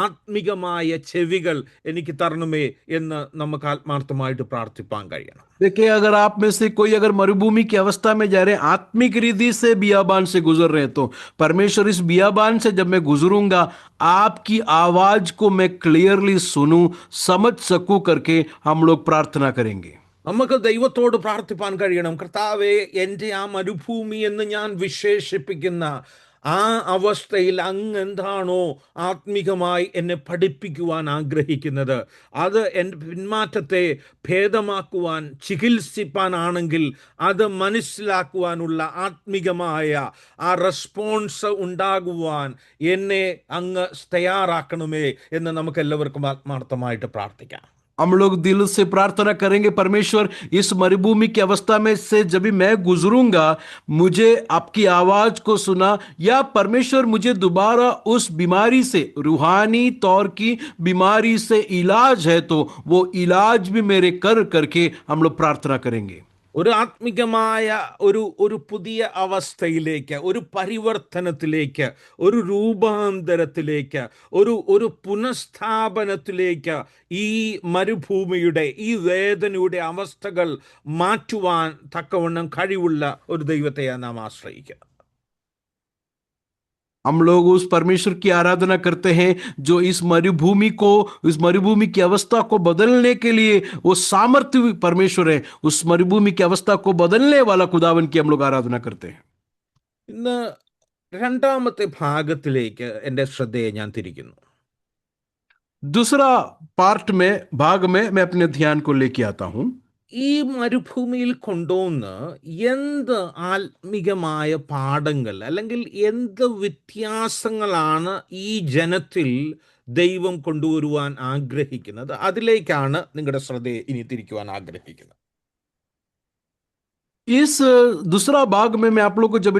ആത്മികമായ ചെവികൾ എനിക്ക് തരണമേ എന്ന് നമുക്ക് ആത്മാർത്ഥമായിട്ട് പ്രാർത്ഥിപ്പാൻ കഴിയണം. देखिए, अगर आप में से कोई अगर मरुभूमि की अवस्था में जा रहे हैं, आत्मिक रीति से बियाबान से गुजर रहे हैं, तो परमेश्वर इस बियाबान से जब मैं गुजरूंगा, आपकी आवाज को मैं क्लियरली सुनूं, समझ सकूं करके हम लोग प्रार्थना करेंगे। നമുക്ക് ദൈവത്തോട് പ്രാർത്ഥിപ്പാൻ കഴിയണം, കർത്താവേ, എൻ്റെ ആ മരുഭൂമി എന്ന് ഞാൻ വിശേഷിപ്പിക്കുന്ന ആ അവസ്ഥയിൽ അങ്ങ് എന്താണോ ആത്മികമായി എന്നെ പഠിപ്പിക്കുവാൻ ആഗ്രഹിക്കുന്നത്, അത് എൻ്റെ പിന്മാറ്റത്തെ ഭേദമാക്കുവാൻ, ചികിത്സിപ്പാനാണെങ്കിൽ അത് മനസ്സിലാക്കുവാനുള്ള ആത്മികമായ ആ റെസ്പോൺസ് ഉണ്ടാകുവാൻ എന്നെ അങ്ങ് തയ്യാറാക്കണമേ എന്ന് നമുക്കെല്ലാവർക്കും ആത്മാർത്ഥമായിട്ട് പ്രാർത്ഥിക്കാം. हम लोग दिल से प्रार्थना करेंगे, परमेश्वर, इस मरुभूमि की अवस्था में से जब भी मैं गुजरूंगा, मुझे आपकी आवाज को सुना, या परमेश्वर मुझे दोबारा उस बीमारी से, रूहानी तौर की बीमारी से इलाज है तो वो इलाज भी मेरे करके हम लोग प्रार्थना करेंगे। ഒരു ആത്മികമായ ഒരു പുതിയ അവസ്ഥയിലേക്ക്, ഒരു പരിവർത്തനത്തിലേക്ക്, ഒരു രൂപാന്തരത്തിലേക്ക്, ഒരു പുനഃസ്ഥാപനത്തിലേക്ക് ഈ മരുഭൂമിയുടെ, ഈ വേദനയുടെ അവസ്ഥകൾ മാറ്റുവാൻ തക്കവണ്ണം കഴിവുള്ള ഒരു ദൈവത്തെയാണ് നാം ആശ്രയിക്കുക. हम लोग उस परमेश्वर की आराधना करते हैं जो इस मरुभूमि की अवस्था को बदलने के लिए वो सामर्थ्य परमेश्वर है। उस मरुभूमि की अवस्था को बदलने वाला खुदावन की हम लोग आराधना करते हैं। ഇന്ന് രണ്ടാമത്തെ ഭാഗത്തിലേക്ക് എൻ്റെ ശ്രദ്ധയെ ഞാൻ തിരിക്കുന്നു. दूसरा भाग में मैं अपने ध्यान को लेके आता हूं। ഈ മരുഭൂമിയിൽ കൊണ്ടുവന്ന് എന്ത് ആത്മികമായ പാഠങ്ങൾ അല്ലെങ്കിൽ എന്ത് വ്യത്യാസങ്ങളാണ് ഈ ജനത്തിൽ ദൈവം കൊണ്ടുവരുവാൻ ആഗ്രഹിക്കുന്നത്, അതിലേക്കാണ് നിങ്ങളുടെ ശ്രദ്ധയെ ഇനി തിരിക്കുവാൻ ആഗ്രഹിക്കുന്നത്. इस दूसरा भाग में मैं आप लोग को जब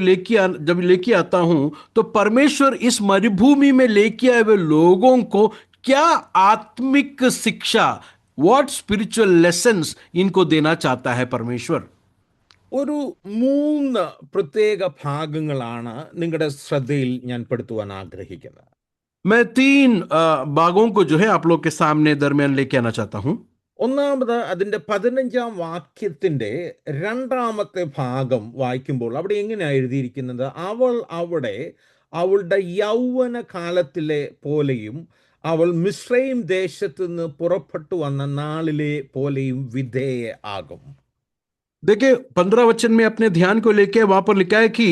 लेके आता हूं तो परमेश्वर इस मरुभूमि में लेके आए हुए लोगों को क्या आत्मिक शिक्षा, व्हाट स्पिरिचुअल लेसन्स इनको देना चाहता है परमेश्वर। ഒരു 3 പ്രത്യേക ഭാഗങ്ങളാണ് നിങ്ങളുടെ ശ്രദ്ധയിൽ ഞാൻ പെടുത്തുവാൻ ആഗ്രഹിക്കുന്നത്. मैं 3 भागों को जो है आप लोग के सामने दरमियान लेके आना चाहता हूं. ഒന്നാമത് അതിൻ്റെ 15-ാം വാക്യത്തിൻ്റെ രണ്ടാമത്തെ ഭാഗം വായിക്കുമ്പോൾ അവിടെ എങ്ങനെയാണ് എഴുതിയിരിക്കുന്നത്? അവൾ അവിടെ അവളുടെ യൗവന കാലത്തിലെ പോലെയും അവൾ മിസ്രൈം ദേശത്ത് നിന്ന് പുറപ്പെട്ടു വന്ന നാളിലെ പോലെയും വിധേയ ആകും. देखिए 15 वचन में अपने ध्यान को लेके वहां पर लिखा है कि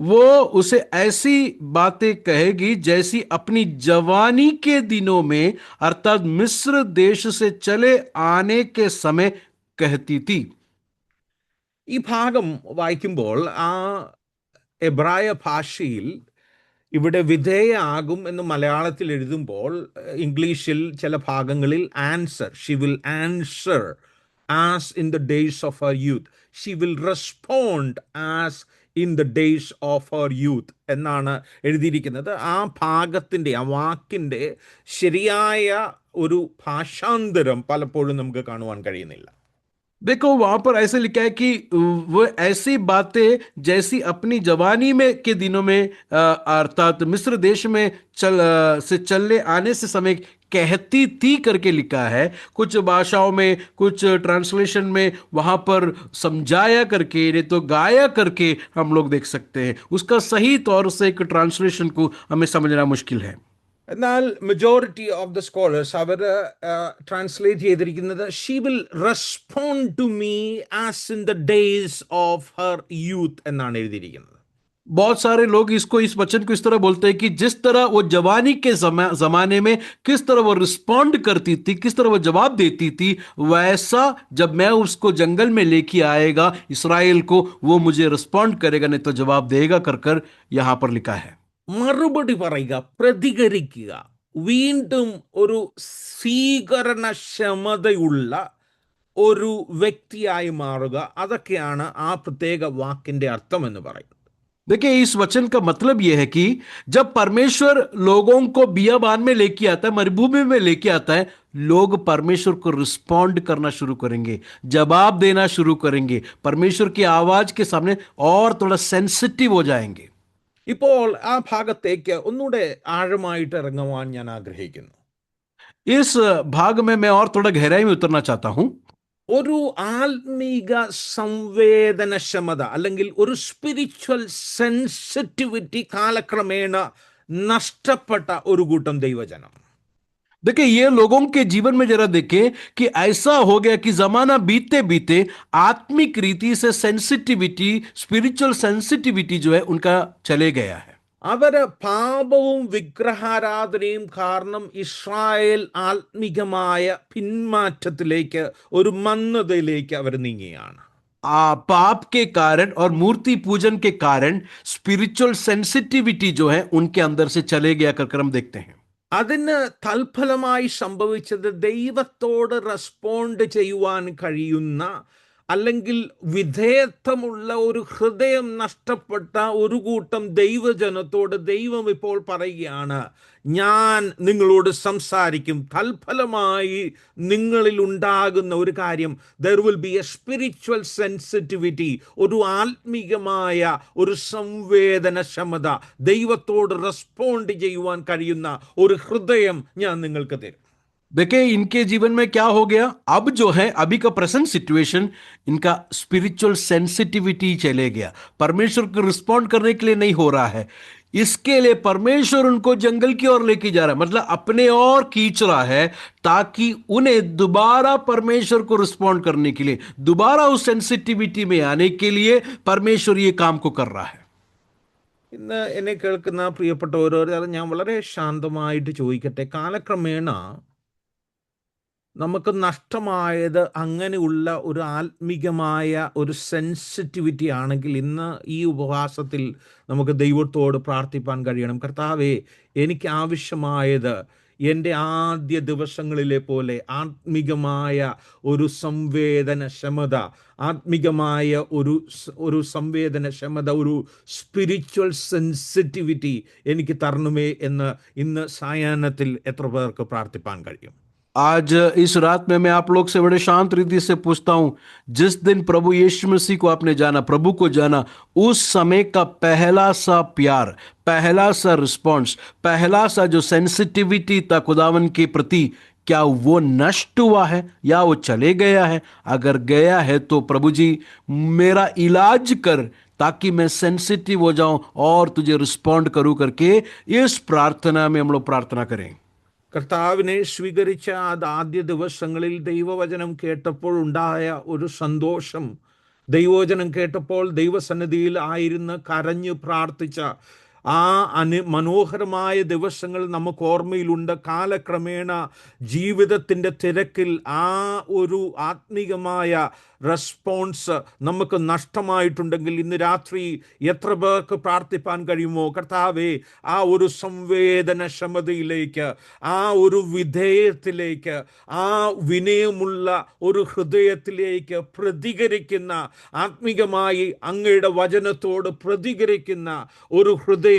वो उसे ऐसी बातें कहेगी जैसी अपनी जवानी के दिनों में अर्थात मिस्र देश से चले आने के समय कहती थी. ഈ ഭാഗം വായിക്കുമ്പോൾ ആ എബ്രായ ഭാഷയിൽ ഇവിടെ വിധേയ ആകും എന്ന് മലയാളത്തിൽ എഴുതുമ്പോൾ ഇംഗ്ലീഷിൽ ചില ഭാഗങ്ങളിൽ answer, she will answer as in the days of her youth, Xi will respond as in the days of her youth എന്നാണ് എഴുതിയിരിക്കുന്നത്. ആ ഭാഗത്തിൻ്റെ, ആ വാക്കിൻ്റെ ശരിയായ ഒരു ഭാഷാന്തരം പലപ്പോഴും നമുക്ക് കാണുവാൻ കഴിയുന്നില്ല. देखो वहां पर ऐसे लिखा है कि वो ऐसी बातें जैसी अपनी जवानी में के दिनों में अर्थात मिस्र देश में से चलने आने से समय कहती थी करके लिखा है. कुछ भाषाओं में, कुछ ट्रांसलेशन में वहां पर समझाया करके, नहीं तो गाया करके हम लोग देख सकते हैं. उसका सही तौर से एक ट्रांसलेशन को हमें समझना मुश्किल है. എന്നാൽ മെജോറിറ്റി ഓഫ് ദ സ്കോളേഴ്സ് അവർ ട്രാൻസ്ലേറ്റ് ചെയ്തിരിക്കുന്നത് she will respond to me as in the days of her youth എന്നാണ് എഴുതിയിരിക്കുന്നത്. बहुत सारे लोग इसको, इस वचन को इस तरह बोलते हैं कि जिस तरह वो जवानी के जमाने में किस तरह वो रिस्पॉन्ड करती थी, किस तरह वो जवाब देती थी, वैसा जब मैं उसको जंगल में लेके आएगा इसराइल को, वो मुझे रिस्पॉन्ड करेगा, नहीं तो जवाब देगा कर कर यहां पर लिखा है. മറുപടി പറയുക, പ്രതികരിക്കുക, വീണ്ടും ഒരു സ്വീകരണക്ഷമതയുള്ള ഒരു വ്യക്തിയായി മാറുക, അതൊക്കെയാണ് ആ പ്രത്യേക വാക്കിൻ്റെ അർത്ഥം എന്ന് പറയുന്നത്. देखिए इस वचन का मतलब यह है कि जब परमेश्वर लोगों को बियाबान में लेके आता है, मरुभूमि में लेके आता है, लोग परमेश्वर को रिस्पॉन्ड करना शुरू करेंगे, जवाब देना शुरू करेंगे, परमेश्वर की आवाज के सामने और थोड़ा सेंसिटिव हो जाएंगे. ഇപ്പോൾ ആ ഭാഗത്തേക്ക് ഒന്നുകൂടെ ആഴമായിട്ട് ഇറങ്ങുവാൻ ഞാൻ ആഗ്രഹിക്കുന്നു. इस भाग में मैं और थोड़ा गहराई में उतरना चाहता हूं. ഒരു ആത്മീക സംവേദനക്ഷമത അല്ലെങ്കിൽ ഒരു സ്പിരിച്വൽ സെൻസിറ്റിവിറ്റി കാലക്രമേണ നഷ്ടപ്പെട്ട ഒരു കൂട്ടം ദൈവജനം. देखिए ये लोगों के जीवन में जरा देखें कि ऐसा हो गया कि जमाना बीतते बीते आत्मिक रीति से सेंसिटिविटी, स्पिरिचुअल सेंसिटिविटी जो है उनका चले गया है. അവര് പാപവും വിഗ്രഹാരാധനയും കാരണം ഇസ്രായേൽ ആത്മികമായ പിന്മാറ്റത്തിലേക്ക്, ഒരു മന്ദതയിലേക്ക് അവർ നീങ്ങുകയാണ്. पाप के कारण और मूर्ति पूजन के कारण स्पिरिचुअल सेंसिटिविटी जो है उनके अंदर से चले गया कर हम देखते हैं. അതിന് തൽഫലമായി സംഭവിച്ചത് ദൈവത്തോട് റെസ്പോണ്ട് ചെയ്യുവാൻ കഴിയുന്ന അല്ലെങ്കിൽ വിധേയത്വമുള്ള ഒരു ഹൃദയം നഷ്ടപ്പെട്ട ഒരു കൂട്ടം ദൈവജനത്തോട് ദൈവം ഇപ്പോൾ പറയുകയാണ്, ഞാൻ നിങ്ങളോട് സംസാരിക്കും. തൽഫലമായി നിങ്ങളിൽ ഉണ്ടാകുന്ന ഒരു കാര്യം, there will be a spiritual sensitivity, ഒരു ആത്മീകമായ ഒരു സംവേദനക്ഷമത, ദൈവത്തോട് റെസ്പോണ്ട് ചെയ്യുവാൻ കഴിയുന്ന ഒരു ഹൃദയം ഞാൻ നിങ്ങൾക്ക് തരും. देखिए इनके जीवन में क्या हो गया, अब जो है अभी का प्रेजेंट सिचुएशन, इनका स्पिरिचुअल सेंसिटिविटी चले गया, परमेश्वर को रिस्पॉन्ड करने के लिए नहीं हो रहा है. इसके लिए परमेश्वर उनको जंगल की ओर लेके जा रहा है, मतलब अपने और खींच रहा है ताकि उन्हें दोबारा परमेश्वर को रिस्पॉन्ड करने के लिए, दोबारा उस सेंसिटिविटी में आने के लिए परमेश्वर ये काम को कर रहा है. ഇന്ന് എന്നെ കേൾക്കുന്ന പ്രിയപ്പെട്ടവരോട് ഞാൻ വളരെ ശാന്തമായിട്ട് ചോദിക്കട്ടെ, കാലക്രമേണ നമുക്ക് നഷ്ടമായത് അങ്ങനെയുള്ള ഒരു ആത്മീകമായ ഒരു സെൻസിറ്റിവിറ്റി ആണെങ്കിൽ ഇന്ന് ഈ ഉപവാസത്തിൽ നമുക്ക് ദൈവത്തോട് പ്രാർത്ഥിപ്പാൻ കഴിയണം. കർത്താവേ, എനിക്ക് ആവശ്യമായത് എൻ്റെ ആദ്യ ദിവസങ്ങളിലെ പോലെ ആത്മീകമായ ഒരു സംവേദനക്ഷമത, ആത്മീകമായ ഒരു സംവേദനക്ഷമത, ഒരു സ്പിരിച്വൽ സെൻസിറ്റിവിറ്റി എനിക്ക് തരണമേ എന്ന് ഇന്ന് സായാഹ്നത്തിൽ എത്ര പേർക്ക് പ്രാർത്ഥിപ്പാൻ കഴിയും? आज इस रात में मैं आप लोग से बड़े शांत रीति से पूछता हूं, जिस दिन प्रभु यीशु मसीह को आपने जाना, प्रभु को जाना, उस समय का पहला सा प्यार, पहला सा रिस्पॉन्स, पहला सा जो सेंसिटिविटी था खुदावन के प्रति, क्या वो नष्ट हुआ है या वो चले गया है? अगर गया है तो प्रभु जी मेरा इलाज कर, ताकि मैं सेंसिटिव हो जाऊं और तुझे रिस्पॉन्ड करूं करके इस प्रार्थना में हम लोग प्रार्थना करें। കർത്താവിനെ സ്വീകരിച്ച ആദ്യ ദിവസങ്ങളിൽ ദൈവവചനം കേട്ടപ്പോൾ ഉണ്ടായ ഒരു സന്തോഷം, ദൈവവചനം കേട്ടപ്പോൾ ദൈവസന്നിധിയിൽ ആയിരുന്ന് കരഞ്ഞു പ്രാർത്ഥിച്ച ആ മനോഹരമായ ദിവസങ്ങൾ നമുക്ക് ഓർമ്മയിലുണ്ട്. കാലക്രമേണ ജീവിതത്തിൻ്റെ തിരക്കിൽ ആ ഒരു ആത്മീകമായ റെസ്പോൺസ് നമുക്ക് നഷ്ടമായിട്ടുണ്ടെങ്കിൽ ഇന്ന് രാത്രി എത്ര പേർക്ക് പ്രാർത്ഥിപ്പാൻ കഴിയുമോ, കർത്താവേ ആ ഒരു സംവേദനക്ഷമതയിലേക്ക്, ആ ഒരു വിധേയത്തിലേക്ക്, ആ വിനയമുള്ള ഒരു ഹൃദയത്തിലേക്ക് പ്രതികരിക്കുന്ന, ആത്മീകമായി അങ്ങയുടെ വചനത്തോട് പ്രതികരിക്കുന്ന ഒരു ഹൃദയം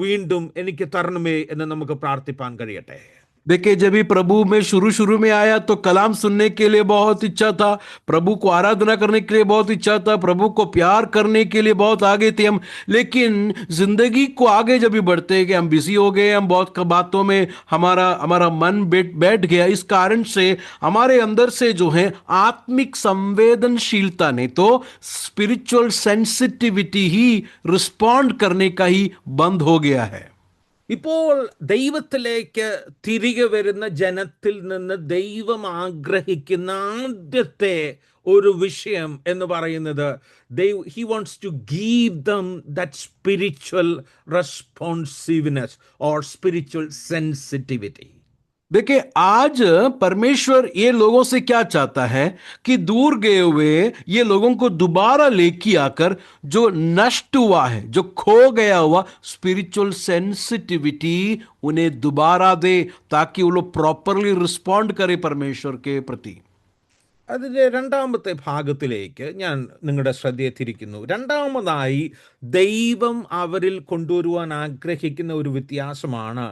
വീണ്ടും എനിക്ക് തരണമേ എന്ന് നമുക്ക് പ്രാർത്ഥിപ്പാൻ കഴിയട്ടെ. देखिए, जब भी प्रभु में शुरू में आया तो कलाम सुनने के लिए बहुत इच्छा था, प्रभु को आराधना करने के लिए बहुत इच्छा था, प्रभु को प्यार करने के लिए बहुत आगे थे हम। लेकिन जिंदगी को आगे जब भी बढ़ते गए, हम बिजी हो गए, हम बहुत बातों में हमारा मन बैठ गया। इस कारण से हमारे अंदर से जो है आत्मिक संवेदनशीलता ने तो स्पिरिचुअल सेंसिटिविटी ही रिस्पॉन्ड करने का ही बंद हो गया है। ഇപ്പോൾ ദൈവത്തിലേക്ക് തിരികെ വരുന്ന ജനത്തിൽ നിന്ന് ദൈവം ആഗ്രഹിക്കുന്ന ആദ്യത്തെ ഒരു വിഷയം എന്ന് പറയുന്നത്, he wants to give them that spiritual responsiveness or spiritual sensitivity. देखिए, आज परमेश्वर ये लोगों से क्या चाहता है कि दूर गए हुए ये लोगों को दोबारा लेके आकर जो नष्ट हुआ है, जो खो गया हुआ स्पिरिचुअल सेंसिटिविटी उन्हें दोबारा दे, ताकि वो लोग प्रॉपरली रिस्पॉन्ड करे परमेश्वर के प्रति। അതിൻ്റെ രണ്ടാമത്തെ ഭാഗത്തിലേക്ക് ഞാൻ നിങ്ങളുടെ ശ്രദ്ധയെ തിരിക്കുന്നു. രണ്ടാമതായി ദൈവം അവരിൽ കൊണ്ടുവരുവാൻ ആഗ്രഹിക്കുന്ന ഒരു വ്യത്യാസമാണ്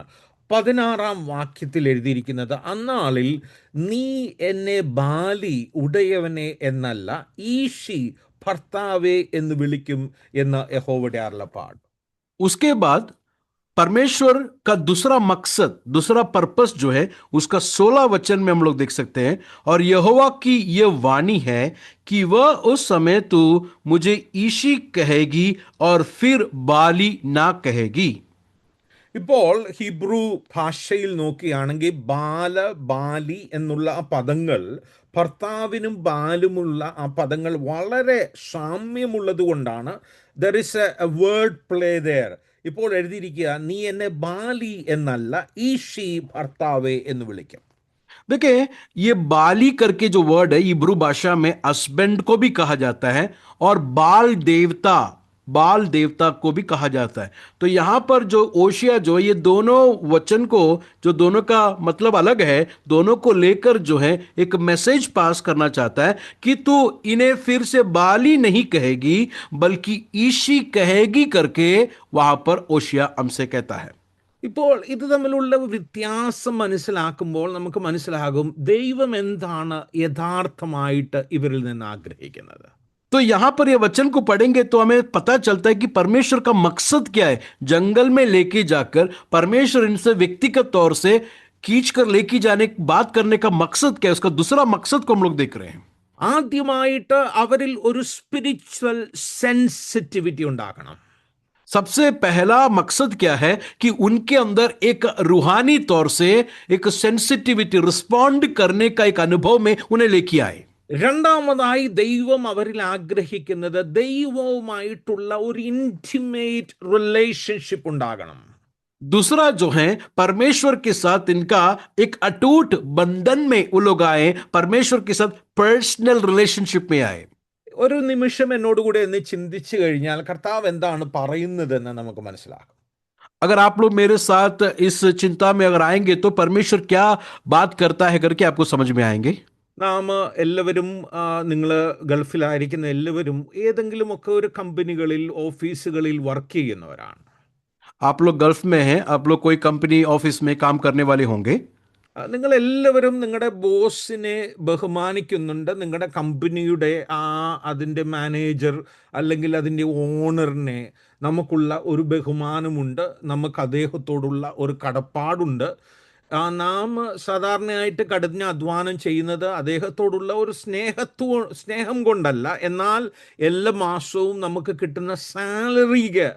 16-ാം വാക്യത്തിൽ എഴുതിയിരിക്കുന്നത്. അന്നാളിൽ നീ എന്നെ ബാലി ഉടയവനെ എന്നല്ല, ഈശി ഭർത്താവേ എന്ന് വിളിക്കും എന്ന് യഹോവയുടെ അരുളപ്പാട്. उसके बाद परमेश्वर का दूसरा मकसद, दूसरा पर्पस जो है उसका 16 वचन में हम लोग देख सकते हैं। और यहोवा की यह वाणी है कि वह उस समय तू मुझे ईशी कहेगी और फिर बाली ना कहेगी। ഇപ്പോൾ ഹിബ്രു ഭാഷയിൽ നോക്കുകയാണെങ്കിൽ ബാല, ബാലി എന്നുള്ള ആ പദങ്ങൾ, ഭർത്താവിനും ബാലുമുള്ള ആ പദങ്ങൾ വളരെ സാമ്യമുള്ളത് കൊണ്ടാണ് there is a word play there. ഇപ്പോൾ എഴുതിയിരിക്കുക, നീ എന്നെ ബാലി എന്നല്ല, ഈശി ഭർത്താവേ എന്ന് വിളിക്കും. देखिए, ये बाली करके जो वर्ड है इब्रू भाषा में हस्बैंड को भी कहा जाता है और बाल देवता को भी कहा जाता है। तो यहां पर जो ओशिया जो ये दोनों वचन को, जो दोनों का मतलब अलग है, दोनों को लेकर जो है एक मैसेज पास करना चाहता है कि तू इन्हें फिर से बाली नहीं कहेगी बल्कि ईशी कहेगी करके वहां पर ओशिया हमसे कहता है। ഇപ്പോൾ ഇത് തമ്മിലുള്ള വ്യത്യാസം മനസ്സിലാക്കുമ്പോൾ നമുക്ക് മനസ്സിലാകും ദൈവം എന്താണ് യഥാർത്ഥമായിട്ട് ഇവരിൽ നിന്ന് ആഗ്രഹിക്കുന്നത്. तो यहां पर ये वचन को पढ़ेंगे तो हमें पता चलता है कि परमेश्वर का मकसद क्या है। जंगल में लेके जाकर परमेश्वर इनसे व्यक्तिगत तौर से खींच कर लेके जाने, बात करने का मकसद क्या है, उसका दूसरा मकसद को हम लोग देख रहे हैं। ആദ്യമായിട്ട് അവരിൽ ഒരു സ്പിരിച്വൽ സെൻസിറ്റിവിറ്റി ഉണ്ടാക്കണം. सबसे पहला मकसद क्या है कि उनके अंदर एक रूहानी तौर से एक सेंसिटिविटी, रिस्पॉन्ड करने का एक अनुभव में उन्हें लेके आए। രണ്ടാമതായി ദൈവം അവരിൽ ആഗ്രഹിക്കുന്നത് ദൈവവുമായിട്ടുള്ള ഒരു ഇന്റിമേറ്റ് റിലേഷൻഷിപ്പ് ഉണ്ടാകണം. दूसरा जो है परमेश्वर के साथ इनका एक अटूट बंधन में वो लोग आए, परमेश्वर के साथ पर्सनल रिलेशनशिप में आए। ഒരു നിമിഷം എന്നോടുകൂടെ എന്ന് ചിന്തിച്ചു കഴിഞ്ഞാൽ കർത്താവ് എന്താണ് പറയുന്നതെന്ന് നമുക്ക് മനസ്സിലാകും. अगर आप लोग मेरे साथ इस चिंता में अगर आएंगे तो परमेश्वर क्या बात करता है करके आपको समझ में आएंगे। നാം എല്ലാവരും, നിങ്ങൾ ഗൾഫിലായിരിക്കുന്ന എല്ലാവരും ഏതെങ്കിലുമൊക്കെ ഒരു കമ്പനികളിൽ, ഓഫീസുകളിൽ വർക്ക് ചെയ്യുന്നവരാണ്. आप लोग गल्फ में हैं, आप लोग कोई कंपनी ऑफिस में काम करने वाले होंगे। നിങ്ങൾ എല്ലാവരും നിങ്ങളുടെ ബോസിനെ ബഹുമാനിക്കുന്നുണ്ട്. നിങ്ങളുടെ കമ്പനിയുടെ അതിൻ്റെ മാനേജർ അല്ലെങ്കിൽ അതിൻ്റെ ഓണറിനെ നമുക്കുള്ള ഒരു ബഹുമാനമുണ്ട്, നമുക്ക് അദ്ദേഹത്തോടുള്ള ഒരു കടപ്പാടുണ്ട്. നാം സാധാരണയായിട്ട് കഠിന അധ്വാനം ചെയ്യുന്നത് അദ്ദേഹത്തോടുള്ള ഒരു സ്നേഹം കൊണ്ടല്ല, എന്നാൽ എല്ലാ മാസവും നമുക്ക് കിട്ടുന്ന സാലറിക്ക്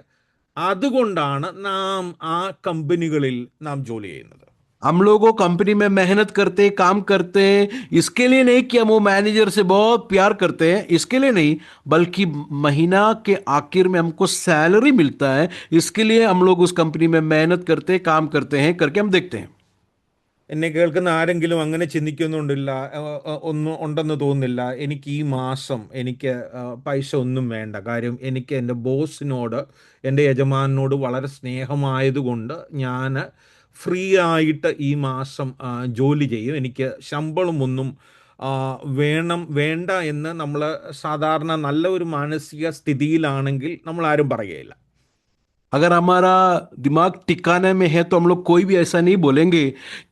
അതുകൊണ്ടാണ് നാം ആ കമ്പനികളിൽ നാം ജോലി ചെയ്യുന്നത്. हम लोगों कंपनी में मेहनत करते काम करते हैं, इसके लिए नहीं कि हम वो मैनेजर से बहुत प्यार करते हैं, इसके लिए नहीं, बल्कि महीना के आखिर में हमको सैलरी मिलता है, इसके लिए हम लोग उस कंपनी में मेहनत करते काम करते हैं करके हम देखते हैं. എന്നെ കേൾക്കുന്ന ആരെങ്കിലും അങ്ങനെ ചിന്തിക്കുന്നുണ്ടില്ല, ഒന്നും ഉണ്ടെന്ന് തോന്നുന്നില്ല, എനിക്ക് ഈ മാസം എനിക്ക് പൈസ ഒന്നും വേണ്ട, കാര്യം എനിക്ക് എൻ്റെ ബോസിനോട്, എൻ്റെ യജമാനോട് വളരെ സ്നേഹമായതുകൊണ്ട് ഞാൻ ഫ്രീ ആയിട്ട് ഈ മാസം ജോലി ചെയ്യും, എനിക്ക് ശമ്പളമൊന്നും വേണ്ട എന്ന് നമ്മൾ സാധാരണ നല്ല ഒരു മാനസിക സ്ഥിതിയിലാണെങ്കിൽ നമ്മൾ ആരും പറയുകയില്ല. अगर हमारा दिमाग टिकाने में है तो हम लोग कोई भी ऐसा नहीं बोलेंगे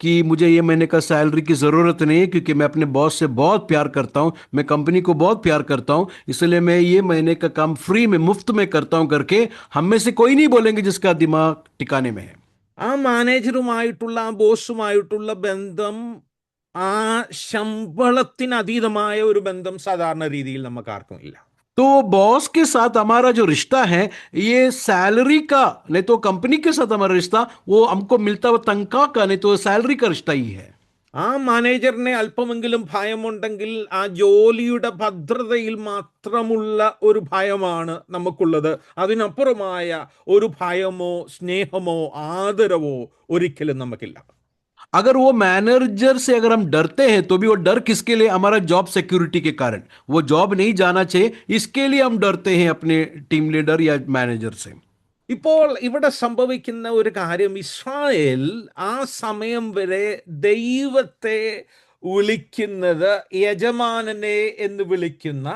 कि मुझे ये महीने का सैलरी की ज़रूरत नहीं है, क्योंकि मैं अपने बॉस से बहुत प्यार करता हूँ, मैं कंपनी को बहुत प्यार करता हूँ, इसलिए मैं ये महीने का काम फ्री में मुफ्त में करता हूँ करके हम में से कोई नहीं बोलेंगे जिसका दिमाग टिकाने में है. ആ മാനേജറുമായിട്ടുള്ള, ആ ബോസുമായിട്ടുള്ള ബന്ധം ആ ശമ്പളത്തിന് അതീതമായ ഒരു ബന്ധം സാധാരണ രീതിയിൽ നമുക്ക് ആർക്കും ഇല്ല. तो बॉस के साथ हमारा जो रिश्ता है, ये सैलरी का नहीं तो कंपनी के साथ हमारा रिश्ता, वो हमको मिलता हुआ तनख्वाह का नहीं तो सैलरी का रिश्ता ही है. ആ മാനേജറിനെ അല്പമെങ്കിലും ഭയമുണ്ടെങ്കിൽ ആ ജോലിയുടെ ഭദ്രതയിൽ മാത്രമുള്ള ഒരു ഭയമാണ് നമുക്കുള്ളത്. അതിനപ്പുറമായ ഒരു ഭയമോ സ്നേഹമോ ആദരവോ ഒരിക്കലും നമുക്കില്ല. अगर वो मैनेजर से अगर हम डरते हैं तो भी वो डर किसके लिए? हमारा जॉब सिक्योरिटी के कारण. वो जॉब नहीं जाना चाहिए, इसके लिए हम डरते हैं अपने टीम लीडर या मैनेजर से. ഇപ്പോൾ ഇവിടെ സംഭവിക്കുന്ന ഒരു കാര്യം, ഇസ്രായേൽ ആ സമയം വരെ ദൈവത്തെ വിളിക്കുന്നത് യജമാനനെ എന്ന് വിളിക്കുന്ന,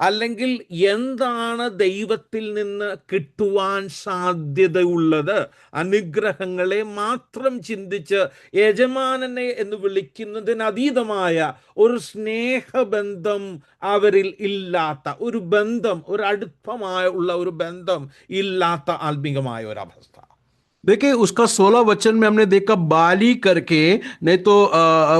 അല്ലെങ്കിൽ എന്താണ് ദൈവത്തിൽ നിന്ന് കിട്ടുവാൻ സാധ്യതയുള്ളത്, അനുഗ്രഹങ്ങളെ മാത്രം ചിന്തിച്ച് യജമാനനെ എന്ന് വിളിക്കുന്നതിനതീതമായ ഒരു സ്നേഹബന്ധം അവരിൽ ഇല്ലാത്ത ഒരു ബന്ധം, ഒരു അടുപ്പമായുള്ള ഒരു ബന്ധം ഇല്ലാത്ത ആത്മീകമായ ഒരു അവസ്ഥ. देखिए उसका 16 वचन में हमने देखा बाली करके, नहीं तो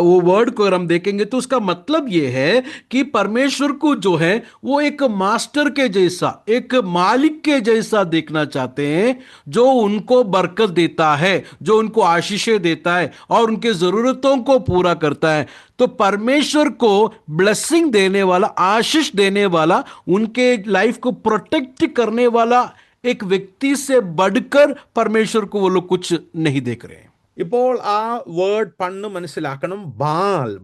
वो वर्ड को अगर हम देखेंगे तो उसका मतलब ये है कि परमेश्वर को जो है वो एक मास्टर के जैसा, एक मालिक के जैसा देखना चाहते हैं, जो उनको बरकत देता है, जो उनको आशीषें देता है और उनके जरूरतों को पूरा करता है. तो परमेश्वर को ब्लेसिंग देने वाला, आशीष देने वाला, उनके लाइफ को प्रोटेक्ट करने वाला एक व्यक्ति से बढ़कर परमेश्वर को वो लोग कुछ नहीं देख रहे हैं. ഇപ്പോൾ ആ വേർഡ് പണ്ണ് മനസ്സിലാക്കണം.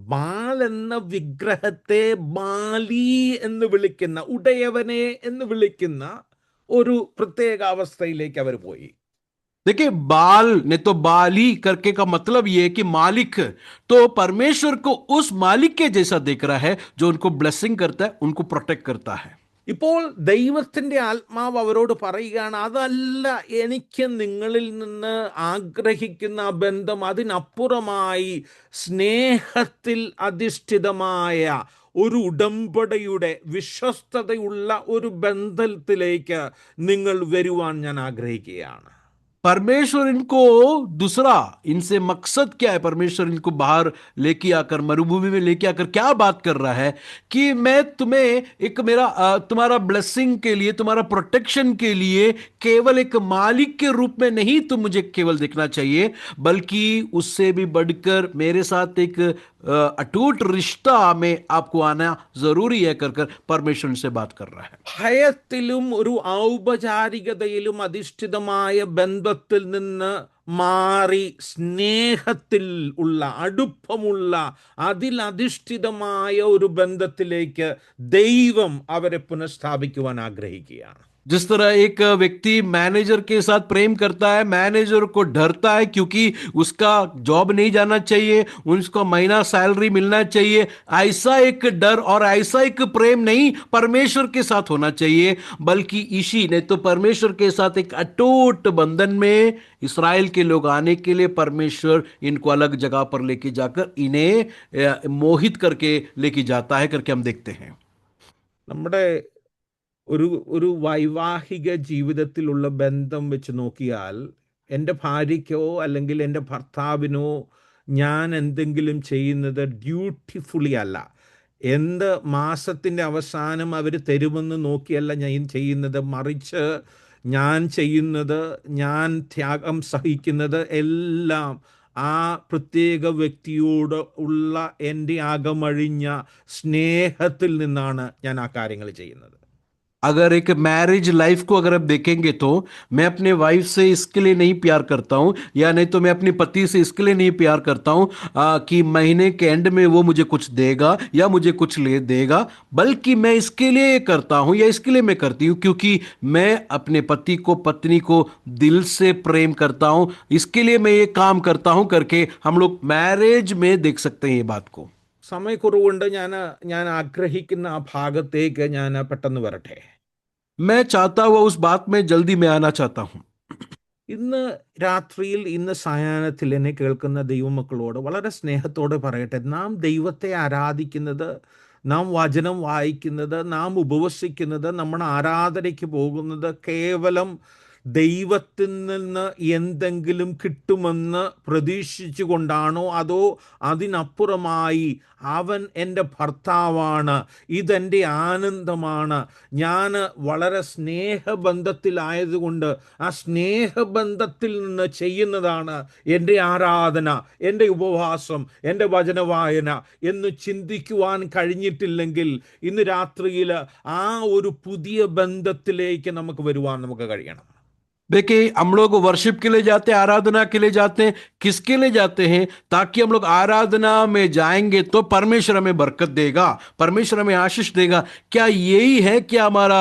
ബാൽ എന്ന വിഗ്രഹത്തെ ബാലി എന്ന് വിളിക്കുന്ന, ഉടയവനെ എന്ന് വിളിക്കുന്ന ഒരു പ്രത്യേക അവസ്ഥയിലേക്ക് അവർ പോയി. देखिए बाल ने तो बाली करके का मतलब ये है कि मालिक, तो परमेश्वर को उस मालिक के जैसा देख रहा है, जो उनको ब्लेसिंग करता है, उनको प्रोटेक्ट करता है. ഇപ്പോൾ ദൈവത്തിൻ്റെ ആത്മാവ് അവരോട് പറയുകയാണ്, അതല്ല എനിക്ക് നിങ്ങളിൽ നിന്ന് ആഗ്രഹിക്കുന്ന ആ ബന്ധം, അതിനപ്പുറമായി സ്നേഹത്തിൽ അധിഷ്ഠിതമായ ഒരു ഉടമ്പടിയുടെ വിശ്വസ്തതയുള്ള ഒരു ബന്ധത്തിലേക്ക് നിങ്ങൾ വരുവാൻ ഞാൻ ആഗ്രഹിക്കുകയാണ്. परमेश्वर इनको दूसरा, इनसे मकसद क्या है? परमेश्वर इनको बाहर लेके आकर, मरुभूमि में लेके आकर क्या बात कर रहा है कि मैं तुम्हें एक मेरा तुम्हारा ब्लेसिंग के लिए, तुम्हारा प्रोटेक्शन के लिए केवल एक मालिक के रूप में नहीं तुम मुझे केवल देखना चाहिए, बल्कि उससे भी बढ़कर मेरे साथ एक अटूट रिश्ता में आपको आना जरूरी है कर परमेश्वर से बात कर रहा है. ഭയത്തിലും ഒരു ഔപചാരികതയിലും അധിഷ്ഠിതമായ ബന്ധത്തിൽ നിന്ന് മാറി സ്നേഹത്തിൽ ഉള്ള, അടുപ്പമുള്ള, അതിലധിഷ്ഠിതമായ ഒരു ബന്ധത്തിലേക്ക് ദൈവം അവരെ പുനഃസ്ഥാപിക്കുവാൻ ആഗ്രഹിക്കുകയാണ്. जिस तरह एक व्यक्ति मैनेजर के साथ प्रेम करता है, मैनेजर को डरता है क्योंकि उसका जॉब नहीं जाना चाहिए, उसको महीना सैलरी मिलना चाहिए, ऐसा एक डर और ऐसा एक प्रेम नहीं परमेश्वर के साथ होना चाहिए, बल्कि इसी नहीं तो परमेश्वर के साथ एक अटूट बंधन में इस्राएल के लोग आने के लिए परमेश्वर इनको अलग जगह पर लेके जाकर इन्हें मोहित करके लेके जाता है करके हम देखते हैं. നമ്മുടെ ഒരു വൈവാഹിക ജീവിതത്തിലുള്ള ബന്ധം വെച്ച് നോക്കിയാൽ, എൻ്റെ ഭാര്യയ്ക്കോ അല്ലെങ്കിൽ എൻ്റെ ഭർത്താവിനോ ഞാൻ എന്തെങ്കിലും ചെയ്യുന്നത് ഡ്യൂട്ടിഫുള്ളി അല്ല. എന്ത് മാസത്തിൻ്റെ അവസാനം അവർ തരുമെന്ന് നോക്കിയല്ല ഞാൻ ചെയ്യുന്നത്, മറിച്ച് ഞാൻ ചെയ്യുന്നത്, ഞാൻ ത്യാഗം സഹിക്കുന്നത് എല്ലാം ആ പ്രത്യേക വ്യക്തിയോട് ഉള്ള എൻ്റെ അകമഴിഞ്ഞ സ്നേഹത്തിൽ നിന്നാണ് ഞാൻ ആ കാര്യങ്ങൾ ചെയ്യുന്നത്. अगर एक मैरिज लाइफ को अगर आप देखेंगे तो मैं अपने वाइफ से इसके लिए नहीं प्यार करता हूं, या नहीं तो मैं अपनी पति से इसके लिए नहीं प्यार करता हूं कि महीने के एंड में वो मुझे कुछ देगा या मुझे कुछ ले देगा, बल्कि मैं इसके लिए करता हूं या इसके लिए मैं करती हूं क्योंकि मैं अपने पति को पत्नी को दिल से प्रेम करता हूं, इसके लिए मैं ये काम करता हूं करके हम लोग मैरिज में देख सकते हैं ये बात को। സമയക്കുറവുകൊണ്ട് ഞാൻ ആഗ്രഹിക്കുന്ന ആ ഭാഗത്തേക്ക് ഞാൻ പെട്ടെന്ന് വരട്ടെ. मैं चाहता हुआ उस बात में जल्दी मैं आना चाहता हूं। ഇന്ന് രാത്രിയിൽ, ഇന്ന് സായാഹ്നത്തിൽ എന്നെ കേൾക്കുന്ന ദൈവമക്കളോട് വളരെ സ്നേഹത്തോടെ പറയട്ടെ, നാം ദൈവത്തെ ആരാധിക്കുന്നത്, നാം വചനം വായിക്കുന്നത്, നാം ഉപവസിക്കുന്നത്, നമ്മുടെ ആരാധനയ്ക്ക് പോകുന്നത് കേവലം ദൈവത്തിൽ നിന്ന് എന്തെങ്കിലും കിട്ടുമെന്ന് പ്രതീക്ഷിച്ചു കൊണ്ടാണോ, അതോ അതിനപ്പുറമായി അവൻ എൻ്റെ ഭർത്താവാണ്, ഇതെൻ്റെ ആനന്ദമാണ്, ഞാൻ വളരെ സ്നേഹബന്ധത്തിലായതുകൊണ്ട് ആ സ്നേഹബന്ധത്തിൽ നിന്ന് ചെയ്യുന്നതാണ് എൻ്റെ ആരാധന, എൻ്റെ ഉപവാസം, എൻ്റെ വചനവായന എന്ന് ചിന്തിക്കുവാൻ കഴിഞ്ഞിട്ടില്ലെങ്കിൽ ഇന്ന് രാത്രിയിൽ ആ ഒരു പുതിയ ബന്ധത്തിലേക്ക് നമുക്ക് വരുവാൻ നമുക്ക് കഴിയണം. देखिए, हम लोग वर्शिप के लिए जाते हैं, आराधना के लिए जाते हैं, किसके लिए जाते हैं? ताकि हम लोग आराधना में जाएंगे तो परमेश्वर हमें बरकत देगा, परमेश्वर हमें आशीष देगा। क्या यही है कि हमारा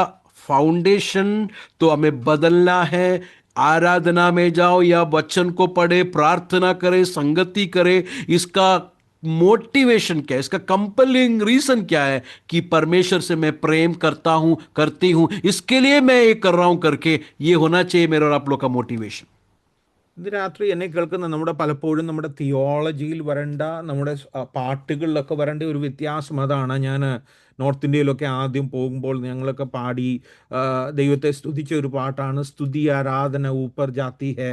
फाउंडेशन? तो हमें बदलना है। आराधना में जाओ या वचन को पढ़े, प्रार्थना करे, संगति करे, इसका मोटिवेशन क्या है, इसका कंपलिंग रीजन क्या है कि परमेश्वर से मैं प्रेम करता हूं, करती हूं, इसके लिए मैं ये कर रहा हूं करके ये होना चाहिए मेरा और आप लोग का मोटिवेशन। ഇന്ന് രാത്രി എന്നെ കേൾക്കുന്ന പലപ്പോഴും നമ്മുടെ തിയോളജിയിൽ വരേണ്ട, നമ്മുടെ പാട്ടുകളിലൊക്കെ വരേണ്ട ഒരു വ്യത്യാസം അതാണ്. ഞാൻ നോർത്ത് ഇന്ത്യയിലൊക്കെ ആദ്യം പോകുമ്പോൾ ഞങ്ങളൊക്കെ പാടി ദൈവത്തെ സ്തുതിച്ച ഒരു പാട്ടാണ്, സ്തുതി ആരാധന ഊപ്പർ ജാത്തി ഹെ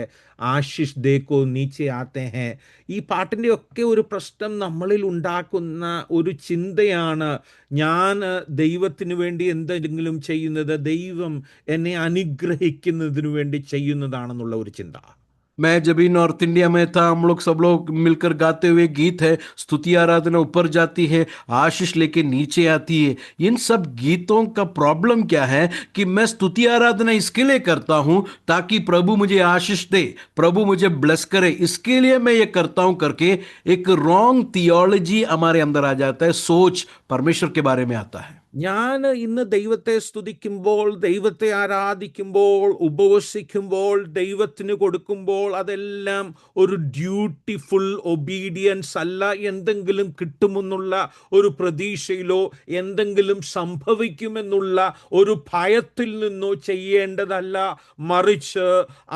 ആശിഷ് ദേക്കോ നീച്ചെ ആത്തെ ഹെ. ഈ പാട്ടിൻ്റെ ഒക്കെ ഒരു പ്രശ്നം നമ്മളിൽ ഉണ്ടാക്കുന്ന ഒരു ചിന്തയാണ്, ഞാൻ ദൈവത്തിന് വേണ്ടി എന്തെങ്കിലും ചെയ്യുന്നത് ദൈവം എന്നെ അനുഗ്രഹിക്കുന്നതിന് വേണ്ടി ചെയ്യുന്നതാണെന്നുള്ള ഒരു ചിന്ത. मैं जब भी नॉर्थ इंडिया में था, हम लोग सब लोग मिलकर गाते हुए गीत है, स्तुति आराधना ऊपर जाती है, आशीष लेके नीचे आती है। इन सब गीतों का प्रॉब्लम क्या है कि मैं स्तुति आराधना इसके लिए करता हूं ताकि प्रभु मुझे आशीष दे, प्रभु मुझे ब्लेस करे, इसके लिए मैं ये करता हूं करके एक रॉन्ग थियोलॉजी हमारे अंदर आ जाता है, सोच परमेश्वर के बारे में आता है। ഞാൻ ഇന്ന് ദൈവത്തെ സ്തുതിക്കുമ്പോൾ, ദൈവത്തെ ആരാധിക്കുമ്പോൾ, ഉപവസിക്കുമ്പോൾ, ദൈവത്തിന് കൊടുക്കുമ്പോൾ അതെല്ലാം ഒരു ഡ്യൂട്ടിഫുൾ ഒബീഡിയൻസ് അല്ല, എന്തെങ്കിലും കിട്ടുമെന്നുള്ള ഒരു പ്രതീക്ഷയിലോ എന്തെങ്കിലും സംഭവിക്കുമെന്നുള്ള ഒരു ഭയത്തിൽ നിന്നോ ചെയ്യേണ്ടതല്ല, മറിച്ച്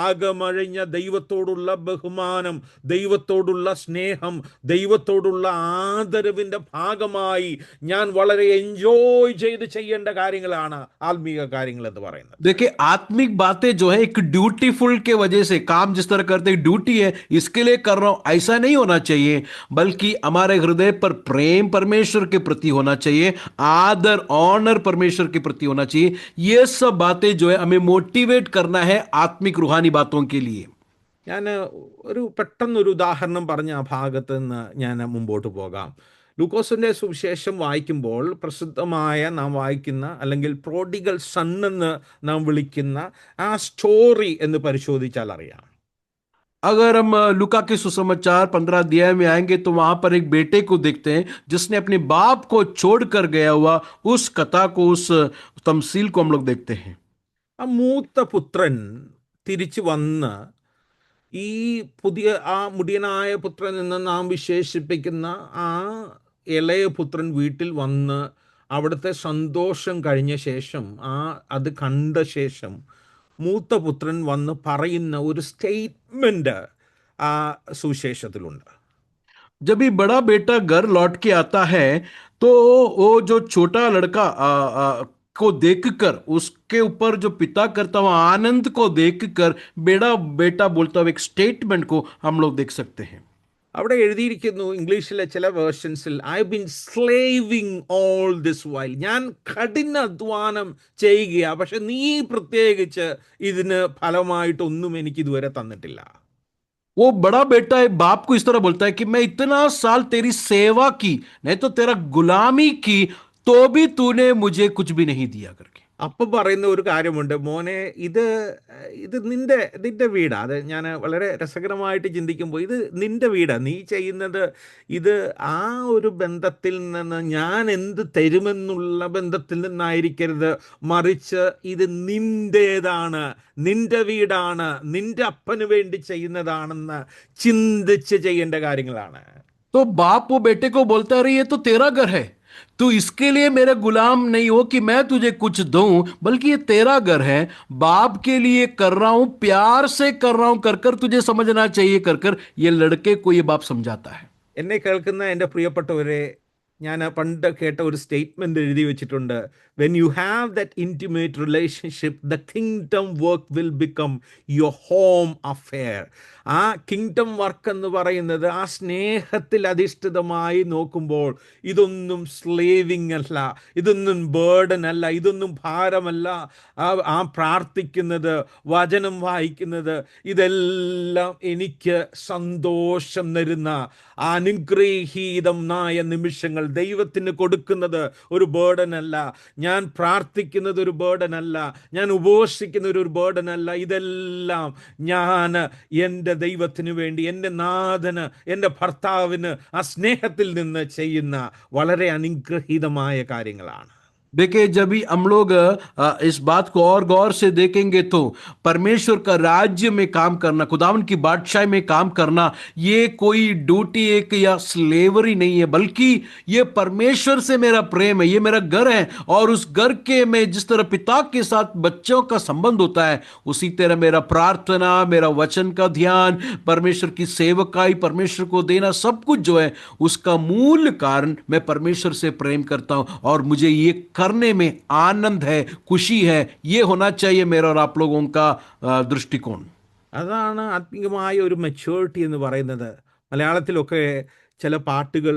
അകമഴിഞ്ഞ ദൈവത്തോടുള്ള ബഹുമാനം, ദൈവത്തോടുള്ള സ്നേഹം, ദൈവത്തോടുള്ള ആദരവിൻ്റെ ഭാഗമായി ഞാൻ വളരെ എൻജോയ് ചെയ്ത് ചെയ്യേണ്ട കാര്യങ്ങളാണ് ആത്മീക കാര്യങ്ങൾ എന്ന് പറയുന്നത്. देखिए, आत्मिक बातें जो है एक ड्यूटीफुल के वजह से, काम जिस तरह करते हैं ड्यूटी है इसके लिए कर रहा हूं, ऐसा नहीं होना चाहिए, बल्कि हमारे हृदय पर प्रेम परमेश्वर के प्रति होना चाहिए, आदर ऑनर परमेश्वर के प्रति होना चाहिए। ये सब बातें जो है हमें मोटिवेट करना है आत्मिक रूहानी बातों के लिए। ഞാൻ പെട്ടെന്നൊരു ഉദാഹരണം പറഞ്ഞ ആ ഭാഗത്ത് നിന്ന് ഞാൻ മുമ്പോട്ട് പോകാം. ലൂക്കോസിൻ്റെ സുവിശേഷം വായിക്കുമ്പോൾ പ്രസിദ്ധമായ നാം വായിക്കുന്ന, അല്ലെങ്കിൽ പ്രോഡിഗൽ സൺ എന്ന് നാം വിളിക്കുന്ന ആ സ്റ്റോറി എന്ന് പരിശോധിച്ചാൽ അറിയാം. अगर हम लूका के सुसमाचार 15 अध्याय में आएंगे तो वहां पर एक बेटे को देखते हैं जिसने अपने बाप को छोड़कर गया हुआ, उस कथा को, उस तमसील को हम लोग देखते हैं। ആ മൂത്ത പുത്രൻ തിരിച്ചു വന്ന് ഈ പുതിയ ആ മുടിയനായ പുത്രൻ എന്ന് നാം വിശേഷിപ്പിക്കുന്ന ആ ഇളയ പുത്രൻ വീട്ടിൽ വന്ന് അവിടുത്തെ സന്തോഷം കഴിഞ്ഞ ശേഷം, അത് കണ്ട ശേഷം മൂത്ത പുത്രൻ വന്ന് പറയുന്ന ഒരു സ്റ്റേറ്റ്മെന്റ് ആ സുവിശേഷത്തിലുണ്ട്. जब भी बड़ा बेटा घर लौट के आता है तो वो जो छोटा लड़का को देखकर, उसके ऊपर जो पिता करता हुआ आनंद को देखकर बेटा बोलता हुआ एक स्टेटमेंट को हम लोग देख सकते हैं। അവിടെ എഴുതിയിരിക്കുന്നു ഇംഗ്ലീഷിലെ ചില വേർഷൻസിൽ, I been slaving all this while, ഞാൻ കഠിന അധ്വാനം ചെയ്യുകയാണ്, പക്ഷെ നീ പ്രത്യേകിച്ച് ഇതിന് ഫലമായിട്ടൊന്നും എനിക്ക് ഇതുവരെ തന്നിട്ടില്ല. वो बड़ा बेटा है, बाप को इस तरह बोलता है कि मैं इतना साल तेरी सेवा की, नहीं तो तेरा गुलामी की, तो भी तूने मुझे कुछ भी नहीं दिया करके. അപ്പം പറയുന്ന ഒരു കാര്യമുണ്ട്, മോനെ ഇത് ഇത് നിന്റെ വീടാ. അത് ഞാൻ വളരെ രസകരമായിട്ട് ചിന്തിക്കുമ്പോൾ, ഇത് നിന്റെ വീടാ, നീ ചെയ്യുന്നത് ഇത് ആ ഒരു ബന്ധത്തിൽ നിന്ന് ഞാൻ എന്ത് തരുമെന്നുള്ള ബന്ധത്തിൽ നിന്നായിരിക്കരുത്, മറിച്ച് ഇത് നിന്റേതാണ്, നിന്റെ വീടാണ്, നിന്റെ അപ്പന് വേണ്ടി ചെയ്യുന്നതാണെന്ന് ചിന്തിച്ച് ചെയ്യേണ്ട കാര്യങ്ങളാണ്. तो बाप वो बेटे को बोलता है, अरे ये तो तेरा घर है, तू इसके लिए मेरा गुलाम नहीं हो कि मैं तुझे कुछ दूं, बल्कि ये तेरा घर है, बाप के लिए कर रहा हूं, प्यार से कर रहा हूं, कर कर तुझे समझना चाहिए, कर कर ये लड़के को ये बाप समझाता है. എന്നെ കേൾക്കുന്ന എൻ്റെ പ്രിയപ്പെട്ടവരെ, ഞാൻ പണ്ട് കേട്ട ഒരു സ്റ്റേറ്റ്മെൻറ്റ് എഴുതി വെച്ചിട്ടുണ്ട്, when you have that intimate relationship, the kingdom work will become your home affair. ആ കിങ്ഡം വർക്ക് എന്ന് പറയുന്നത് ആ സ്നേഹത്തിൽ അധിഷ്ഠിതമായി നോക്കുമ്പോൾ ഇതൊന്നും സ്ലേവിങ് അല്ല, ഇതൊന്നും ബേർഡൻ അല്ല, ഇതൊന്നും ഭാരമല്ല. ആ പ്രാർത്ഥിക്കുന്നത്, വചനം വായിക്കുന്നത്, ഇതെല്ലാം എനിക്ക് സന്തോഷം തരുന്ന അനുഗ്രഹീതമായ നിമിഷങ്ങൾ. ദൈവത്തിന് കൊടുക്കുന്നത് ഒരു ബേർഡൻ അല്ല, ഞാൻ പ്രാർത്ഥിക്കുന്നത് ഒരു ബേർഡൻ അല്ല, ഞാൻ ഉപവസിക്കുന്നത് ഒരു ബേർഡൻ അല്ല. ഇതെല്ലാം ഞാൻ എൻ്റെ ദൈവത്തിന് വേണ്ടി, എൻ്റെ നാഥന്, എൻ്റെ ഭർത്താവിന് ആ സ്നേഹത്തിൽ നിന്ന് ചെയ്യുന്ന വളരെ അനുഗ്രഹീതമായ കാര്യങ്ങളാണ്. देखिए, जब भी हम लोग इस बात को और गौर से देखेंगे तो परमेश्वर का राज्य में काम करना, खुदावन की बादशाही में काम करना, ये कोई ड्यूटी एक या स्लेवरी नहीं है, बल्कि ये परमेश्वर से मेरा प्रेम है, ये मेरा घर है, और उस घर के में जिस तरह पिता के साथ बच्चों का संबंध होता है, उसी तरह मेरा प्रार्थना, मेरा वचन का ध्यान, परमेश्वर की सेवकाई, परमेश्वर को देना, सब कुछ जो है उसका मूल कारण मैं परमेश्वर से प्रेम करता हूं, और मुझे ये करने में आनंद है, खुशी है. ये होना चाहिए मेरा और आप लोगों का दृष्टिकोण. അതാണ് ആത്മീയമായ ഒരു മെച്യൂരിറ്റി എന്ന് പറയുന്നത്. മലയാളത്തിലൊക്കെ ചില പാട്ടുകൾ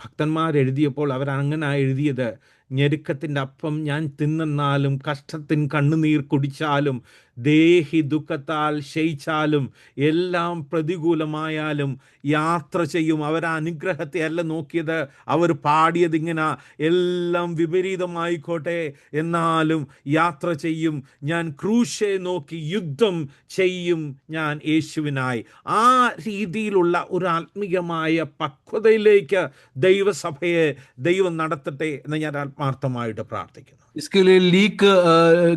ഭക്തന്മാരെഴുതിയപ്പോൾ അവരങ്ങനെ എഴുതിയത്, ഞെരുക്കത്തിൻ്റെ അപ്പം ഞാൻ തിന്നെന്നാലും, കഷ്ടത്തിൻ കണ്ണുനീർ കുടിച്ചാലും, ദേഹി ദുഃഖത്താൽ ക്ഷയിച്ചാലും, എല്ലാം പ്രതികൂലമായാലും യാത്ര ചെയ്യും. അവർ അനുഗ്രഹത്തെ അല്ല നോക്കിയത്, അവർ പാടിയത് ഇങ്ങനെ, എല്ലാം വിപരീതമായിക്കോട്ടെ എന്നാലും യാത്ര ചെയ്യും, ഞാൻ ക്രൂശെ നോക്കി യുദ്ധം ചെയ്യും ഞാൻ യേശുവിനായി. ആ രീതിയിലുള്ള ഒരു ആത്മീയമായ പക്വതയിലേക്ക് ദൈവസഭയെ ദൈവം നടത്തട്ടെ എന്ന് ഞാൻ ആത്മാർത്ഥമായിട്ട് പ്രാർത്ഥിക്കുന്നു. इसके लिए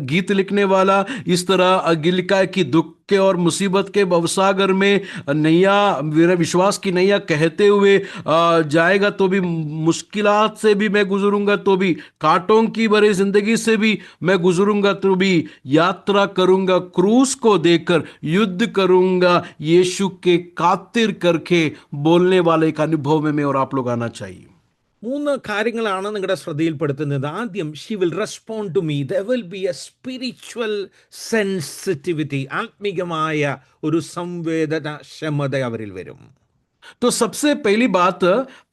गीत लिखने वाला इस तरह लिखा है कि दुख के और मुसीबत के भवसागर में नैया, मेरे विश्वास की नैया कहते हुए जाएगा तो भी, मुश्किलात से भी मैं गुजरूंगा तो भी, कांटों की भरी जिंदगी से भी मैं गुजरूंगा तो भी, यात्रा करूंगा क्रूस को देकर, युद्ध करूंगा यीशु के खातिर करके बोलने वाले एक अनुभव में मैं और आप लोग आना चाहिए. 3 കാര്യങ്ങളാണ് നിങ്ങളുടെ ശ്രദ്ധയിൽപ്പെടുത്തുന്നത്. ആദ്യം, she will respond to me. There will be a spiritual sensitivity. ആത്മീകമായ ഒരു സംവേദനക്ഷമത അവരിൽ വരും. तो सबसे पहली बात,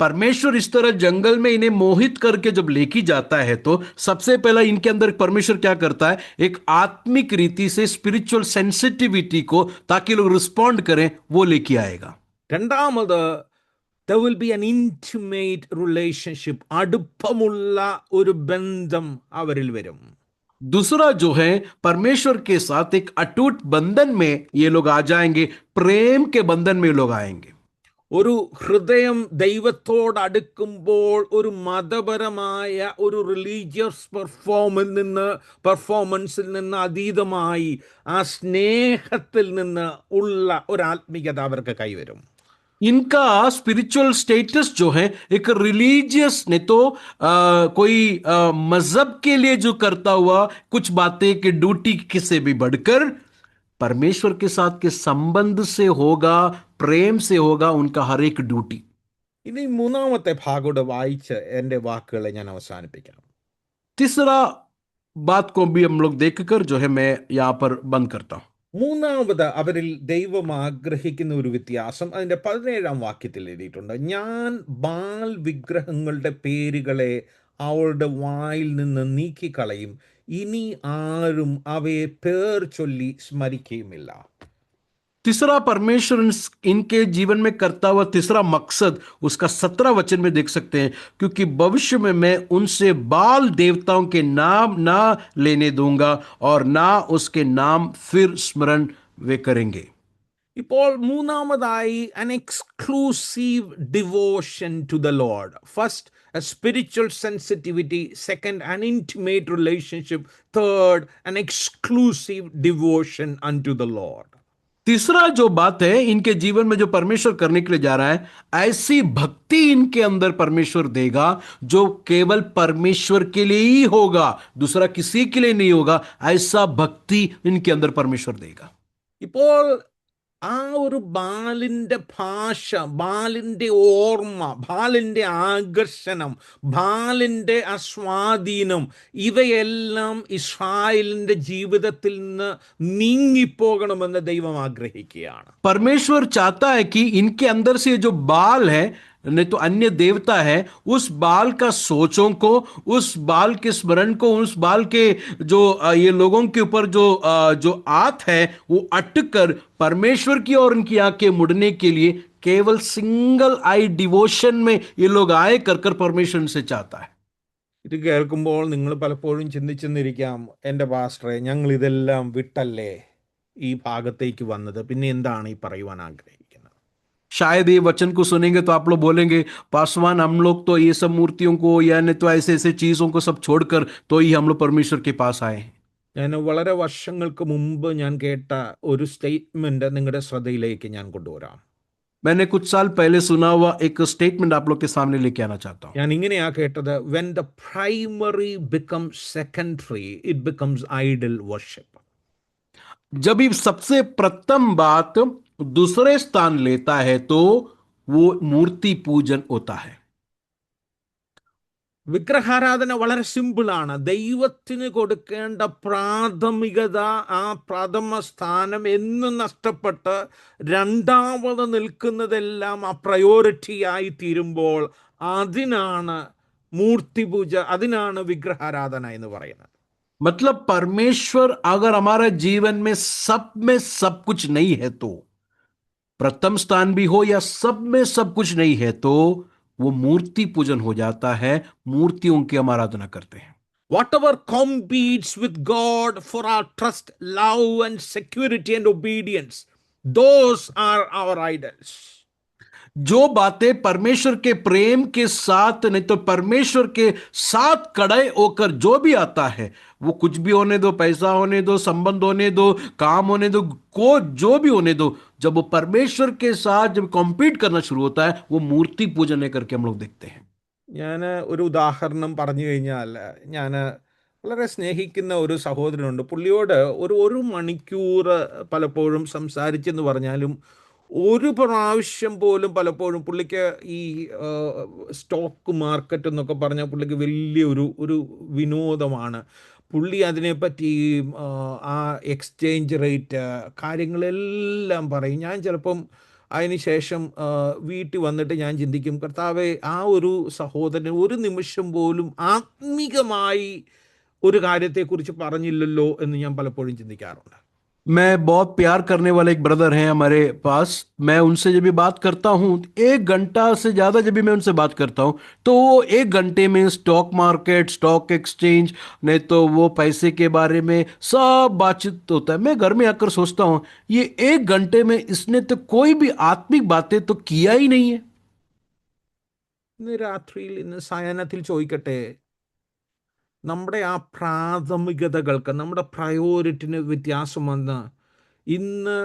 परमेश्वर इस तरह जंगल में इन्हें मोहित करके जब लेके जाता है, तो सबसे पहला इनके अंदर परमेश्वर क्या करता है, एक आत्मिक रीति से स्पिरिचुअल सेंसिटिविटी को, ताकि लोग रिस्पॉन्ड करें, वो लेके आएगा. രണ്ടാമത്, there will be an intimate relationship. അടുപ്പമുള്ള ഒരു ബന്ധം അവരിൽ വരും. दूसरा जो है, परमेश्वर के साथ एक अटूट बंधन में ये लोग आ जाएंगे, प्रेम के बंधन में ये लोग आएंगे. ഒരു ഹൃദയം ദൈവത്തോട് അടുക്കുമ്പോൾ ഒരു മതപരമായ ഒരു റിലീജിയസ് പെർഫോമൻസിൽ നിന്ന് അതീതമായി ആ സ്നേഹത്തിൽ നിന്ന് ഉള്ള ഒരു ആത്മീയത അവർക്ക് കൈവരും. इनका स्पिरिचुअल स्टेटस जो है, एक रिलीजियस नहीं तो कोई मजहब के लिए जो करता हुआ कुछ बातें कि ड्यूटी से भी बढ़कर परमेश्वर के साथ के संबंध से होगा, प्रेम से होगा उनका हर एक ड्यूटी. ഇനി 3ാമത്തെ ഭാഗോടെ വായിച്ച് എൻ്റെ വാക്കുകളെ ഞാൻ അവസാനിപ്പിക്കാം. तीसरा बात को भी हम लोग देखकर जो है मैं यहां पर बंद करता हूं. മൂന്നാമത് അവരിൽ ദൈവം ആഗ്രഹിക്കുന്ന ഒരു വ്യത്യാസം അതിൻ്റെ 17-ാം വാക്യത്തിൽ എഴുതിയിട്ടുണ്ട്. ഞാൻ ബാൽ വിഗ്രഹങ്ങളുടെ പേരുകളെ അവളുടെ വായിൽ നിന്ന് നീക്കിക്കളയും, ഇനി ആരും അവയെ പേർ ചൊല്ലി സ്മരിക്കുകയുമില്ല. तीसरा परमेश्वर इनके जीवन में करता हुआ तीसरा मकसद उसका 17 वचन में देख सकते हैं, क्योंकि भविष्य में मैं उनसे बाल देवताओं के नाम ना लेने दूंगा और ना उसके नाम फिर स्मरण वे करेंगे. ഇപ്പോൾ മൂന്നാമതായി an exclusive devotion to the Lord. First, a spiritual sensitivity. Second, an intimate relationship. Third, an exclusive devotion unto the Lord. तीसरा जो बात है इनके जीवन में जो परमेश्वर करने के लिए जा रहा है, ऐसी भक्ति इनके अंदर परमेश्वर देगा जो केवल परमेश्वर के लिए ही होगा, दूसरा किसी के लिए नहीं होगा. ऐसा भक्ति इनके अंदर परमेश्वर देगा. ഇപ്പോൾ ആ ഒരു ബാലിൻ്റെ ഭാഷ, ബാലിൻ്റെ ഓർമ്മ, ബാലിൻ്റെ ആകർഷണം, ബാലിൻ്റെ സ്വാധീനം, ഇവയെല്ലാം ഇസ്രായേലിൻ്റെ ജീവിതത്തിൽ നിന്ന് നീങ്ങിപ്പോകണമെന്ന് ദൈവം ആഗ്രഹിക്കുകയാണ്. परमेश्वर चाहता है कि इनके अंदर से जो बाल है, नहीं तो अन्य देवता है, उस बाल का सोचों को, उस बाल के स्मरण को, उस बाल के जो ये लोगों के ऊपर जो आत है वो अटकर परमेश्वर की और उनकी आंखें मुड़ने के लिए केवल सिंगल आई डिवोशन में ये लोग आए कर परमेश्वर से चाहता है. ഇത് കേൾക്കുമ്പോൾ നിങ്ങൾ പലപ്പോഴും ചിന്തിച്ചെന്നിരിക്കാം, എൻ്റെ പാസ്റ്ററെ, ഞങ്ങൾ ഇതെല്ലാം വിട്ടല്ലേ ഈ ഭാഗത്തേക്ക് വന്നത്, പിന്നെ എന്താണ് ഈ പറയുവാൻ ആഗ്രഹിക്കുന്നത്? शायद ये वचन को सुनेंगे तो आप लोग बोलेंगे, पासवान हम लोग तो ये सब मूर्तियों को या नहीं तो ऐसे ऐसे चीजों को सब छोड़कर तो ही हम लोग परमेश्वर के पास आए हैं. ഞാൻ വളരെ വർഷങ്ങൾക്ക് മുമ്പ് ഞാൻ കേട്ട ഒരു സ്റ്റേറ്റ്മെന്റ് നിങ്ങളുടെ ശ്രദ്ധയിലേക്ക് ഞാൻ കൊണ്ടുവരാം. मैंने कुछ साल पहले सुना हुआ एक स्टेटमेंट आप लोग के सामने लेके आना चाहता हूं. ഞാൻ ഇങ്ങനെയാ കേട്ടത്, when the primary becomes secondary, it becomes idol worship. जब भी सबसे प्रथम बात दूसरे स्थान लेता है तो वो मूर्ति पूजन होता है. വിഗ്രഹാരാധന വളരെ സിമ്പിളാണ്. ദൈവത്തിന് കൊടുക്കേണ്ട പ്രാഥമികത, ആ പ്രഥമ സ്ഥാനം എന്നും നഷ്ടപ്പെട്ട് രണ്ടാമത് നിൽക്കുന്നതെല്ലാം ആ പ്രയോറിറ്റി ആയി തീരുമ്പോൾ അതിനാണ് മൂർത്തി പൂജ, അതിനാണ് വിഗ്രഹാരാധന എന്ന് പറയുന്നത്. मतलब परमेश्वर अगर हमारे जीवन में सब कुछ नहीं है तो, प्रथम स्थान भी हो या सब में सब कुछ नहीं है तो वो मूर्ति पूजन हो जाता है. मूर्तियों की हम आराधना करते हैं. Whatever competes with God for our trust, love and security and obedience, those are our idols. जो बातें परमेश्वर के प्रेम के साथ नहीं तो परमेश्वर के साथ कड़े होकर जो भी आता है, वो कुछ भी होने दो, पैसा होने दो, संबंध होने दो, काम होने दो, को जो भी होने दो, जब वो परमेश्वर के साथ जब कॉम्पीट करना शुरू होता है, वो मूर्ति पूजन करके हम लोग देखते हैं. ഞാൻ ഒരു ഉദാഹരണം പറഞ്ഞു കഴിഞ്ഞാൽ, ഞാൻ വളരെ സ്നേഹിക്കുന്ന ഒരു സഹോദരനുണ്ട്. പുള്ളിയോട് ഒരു മണിക്കൂർ പലപ്പോഴും സംസാരിച്ചെന്ന് പറഞ്ഞാലും ഒരു പ്രാവശ്യം പോലും പലപ്പോഴും പുള്ളിക്ക് ഈ സ്റ്റോക്ക് മാർക്കറ്റ് എന്നൊക്കെ പറഞ്ഞാൽ പുള്ളിക്ക് വലിയ ഒരു വിനോദമാണ്. പുള്ളി അതിനെപ്പറ്റി ആ എക്സ്ചേഞ്ച് റേറ്റ് കാര്യങ്ങളെല്ലാം പറയും. ഞാൻ ചിലപ്പം അതിന് ശേഷം വീട്ടിൽ വന്നിട്ട് ഞാൻ ചിന്തിക്കും, കർത്താവേ, ആ ഒരു സഹോദരൻ ഒരു നിമിഷം പോലും ആത്മീകമായി ഒരു കാര്യത്തെക്കുറിച്ച് പറഞ്ഞില്ലല്ലോ എന്ന് ഞാൻ പലപ്പോഴും ചിന്തിക്കാറുണ്ട്. मैं बहुत प्यार करने वाले एक ब्रदर हैं हमारे पास. मैं उनसे जब भी बात करता हूं, 1 घंटा से ज्यादा जब भी मैं उनसे बात करता हूं तो वो 1 घंटे में स्टॉक मार्केट, स्टॉक एक्सचेंज, नहीं तो वो पैसे के बारे में सब बातचीत होता है. मैं घर में आकर सोचता हूं, ये 1 घंटे में इसने तो कोई भी आत्मिक बातें तो किया ही नहीं है. ഇന്ന് രാത്രിയിൽ, ഇന്ന് സായാഹ്നത്തിൽ ചോദിക്കട്ടെ, നമ്മുടെ ആ പ്രാഥമികതകൾക്ക്, നമ്മുടെ പ്രയോറിറ്റിന് വ്യത്യാസം വന്ന് ഇന്ന്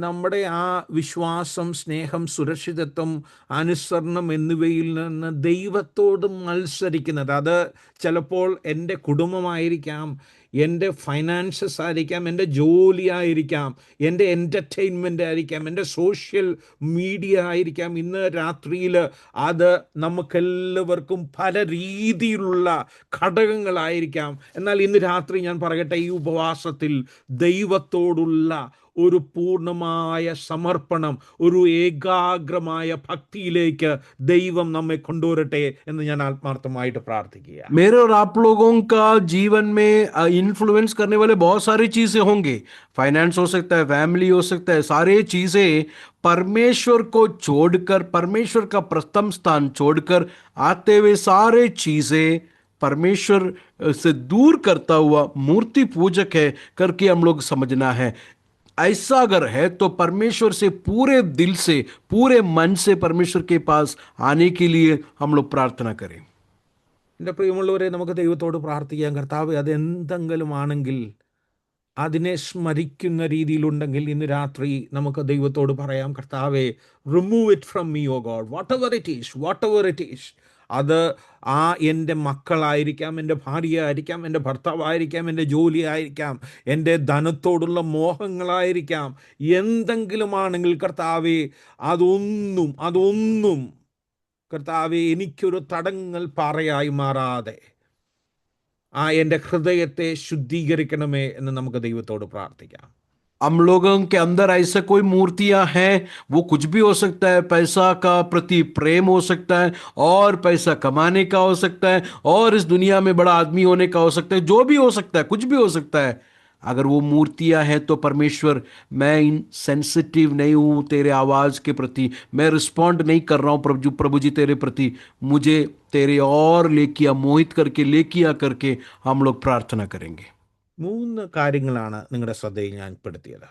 നമ്മുടെ ആ വിശ്വാസം, സ്നേഹം, സുരക്ഷിതത്വം, അനുസരണം എന്നിവയിൽ നിന്ന് ദൈവത്തോട് മത്സരിക്കുന്നത്, അത് ചിലപ്പോൾ എൻ്റെ കുടുംബമായിരിക്കാം, എൻ്റെ ഫൈനാൻസസ് ആയിരിക്കാം, എൻ്റെ ജോലി ആയിരിക്കാം, എൻ്റെ എൻ്റർടൈൻമെൻ്റ് ആയിരിക്കാം, എൻ്റെ സോഷ്യൽ മീഡിയ ആയിരിക്കാം. ഇന്ന് രാത്രിയിൽ അത് നമുക്കെല്ലാവർക്കും പല രീതിയിലുള്ള ഘടകങ്ങളായിരിക്കാം. എന്നാൽ ഇന്ന് രാത്രി ഞാൻ പറയട്ടെ, ഈ ഉപവാസത്തിൽ ദൈവത്തോടുള്ള ഒരു പൂർണ്ണമായ സമർപ്പണം, ഒരു ഏകാഗ്രമായ ഭക്തിയിലേക്ക് ദൈവം നമ്മെ കൊണ്ടുവരട്ടെ എന്ന് ഞാൻ ആത്മാർത്ഥമായിട്ട് പ്രാർത്ഥിക്കുക. मेरे और आप लोगों का जीवन में इन्फ्लुएंस करने वाले बहुत सारी चीजें होंगे। फाइनेंस हो सकता है, फैमिली हो सकता है, सारे चीजें परमेश्वर को छोड़कर, परमेश्वर का प्रथम स्थान छोड़कर आते हुए सारे चीजें परमेश्वर से दूर करता हुआ मूर्ति पूजक है करके हम लोग समझना है। ऐसा अगर है तो परमेश्वर से पूरे दिल से, पूरे मन से परमेश्वर के पास आने के लिए हम लोग प्रार्थना करें। എൻ്റെ പ്രിയമുള്ളവരെ, നമുക്ക് ദൈവത്തോട് പ്രാർത്ഥിക്കാം. കർത്താവേ, അതെന്തെങ്കിലും ആണെങ്കിൽ, അതിനെ സ്മരിക്കുന്ന രീതിയിലുണ്ടെങ്കിൽ ഇന്ന് രാത്രി നമുക്ക് ദൈവത്തോട് പറയാം, കർത്താവേ, remove it from me O God, whatever it is. അത് എൻ്റെ മക്കളായിരിക്കാം, എൻ്റെ ഭാര്യ ആയിരിക്കാം, എൻ്റെ ഭർത്താവായിരിക്കാം, എൻ്റെ ജോലി ആയിരിക്കാം, എൻ്റെ ധനത്തോടുള്ള മോഹങ്ങളായിരിക്കാം, എന്തെങ്കിലും ആണെങ്കിൽ കർത്താവേ, അതൊന്നും കർത്താവേ എനിക്കൊരു തടങ്ങൽ പാറയായി മാറാതെ എൻ്റെ ഹൃദയത്തെ ശുദ്ധീകരിക്കണമേ എന്ന് നമുക്ക് ദൈവത്തോട് പ്രാർത്ഥിക്കാം. हम लोगों के अंदर ऐसा कोई मूर्तियां हैं, वो कुछ भी हो सकता है। पैसा का प्रति प्रेम हो सकता है, और पैसा कमाने का हो सकता है, और इस दुनिया में बड़ा आदमी होने का हो सकता है, जो भी हो सकता है, कुछ भी हो सकता है। अगर वो मूर्तियां हैं तो परमेश्वर, मैं इन सेंसिटिव नहीं हूं तेरे आवाज के प्रति, मैं रिस्पॉन्ड नहीं कर रहा हूं प्रभु जी तेरे प्रति, मुझे तेरे और लेकिया, मोहित करके लेकिया करके हम लोग प्रार्थना करेंगे। 3 കാര്യങ്ങളാണ് നിങ്ങളുടെ ശ്രദ്ധയിൽ ഞാൻ പെടുത്തിയത്.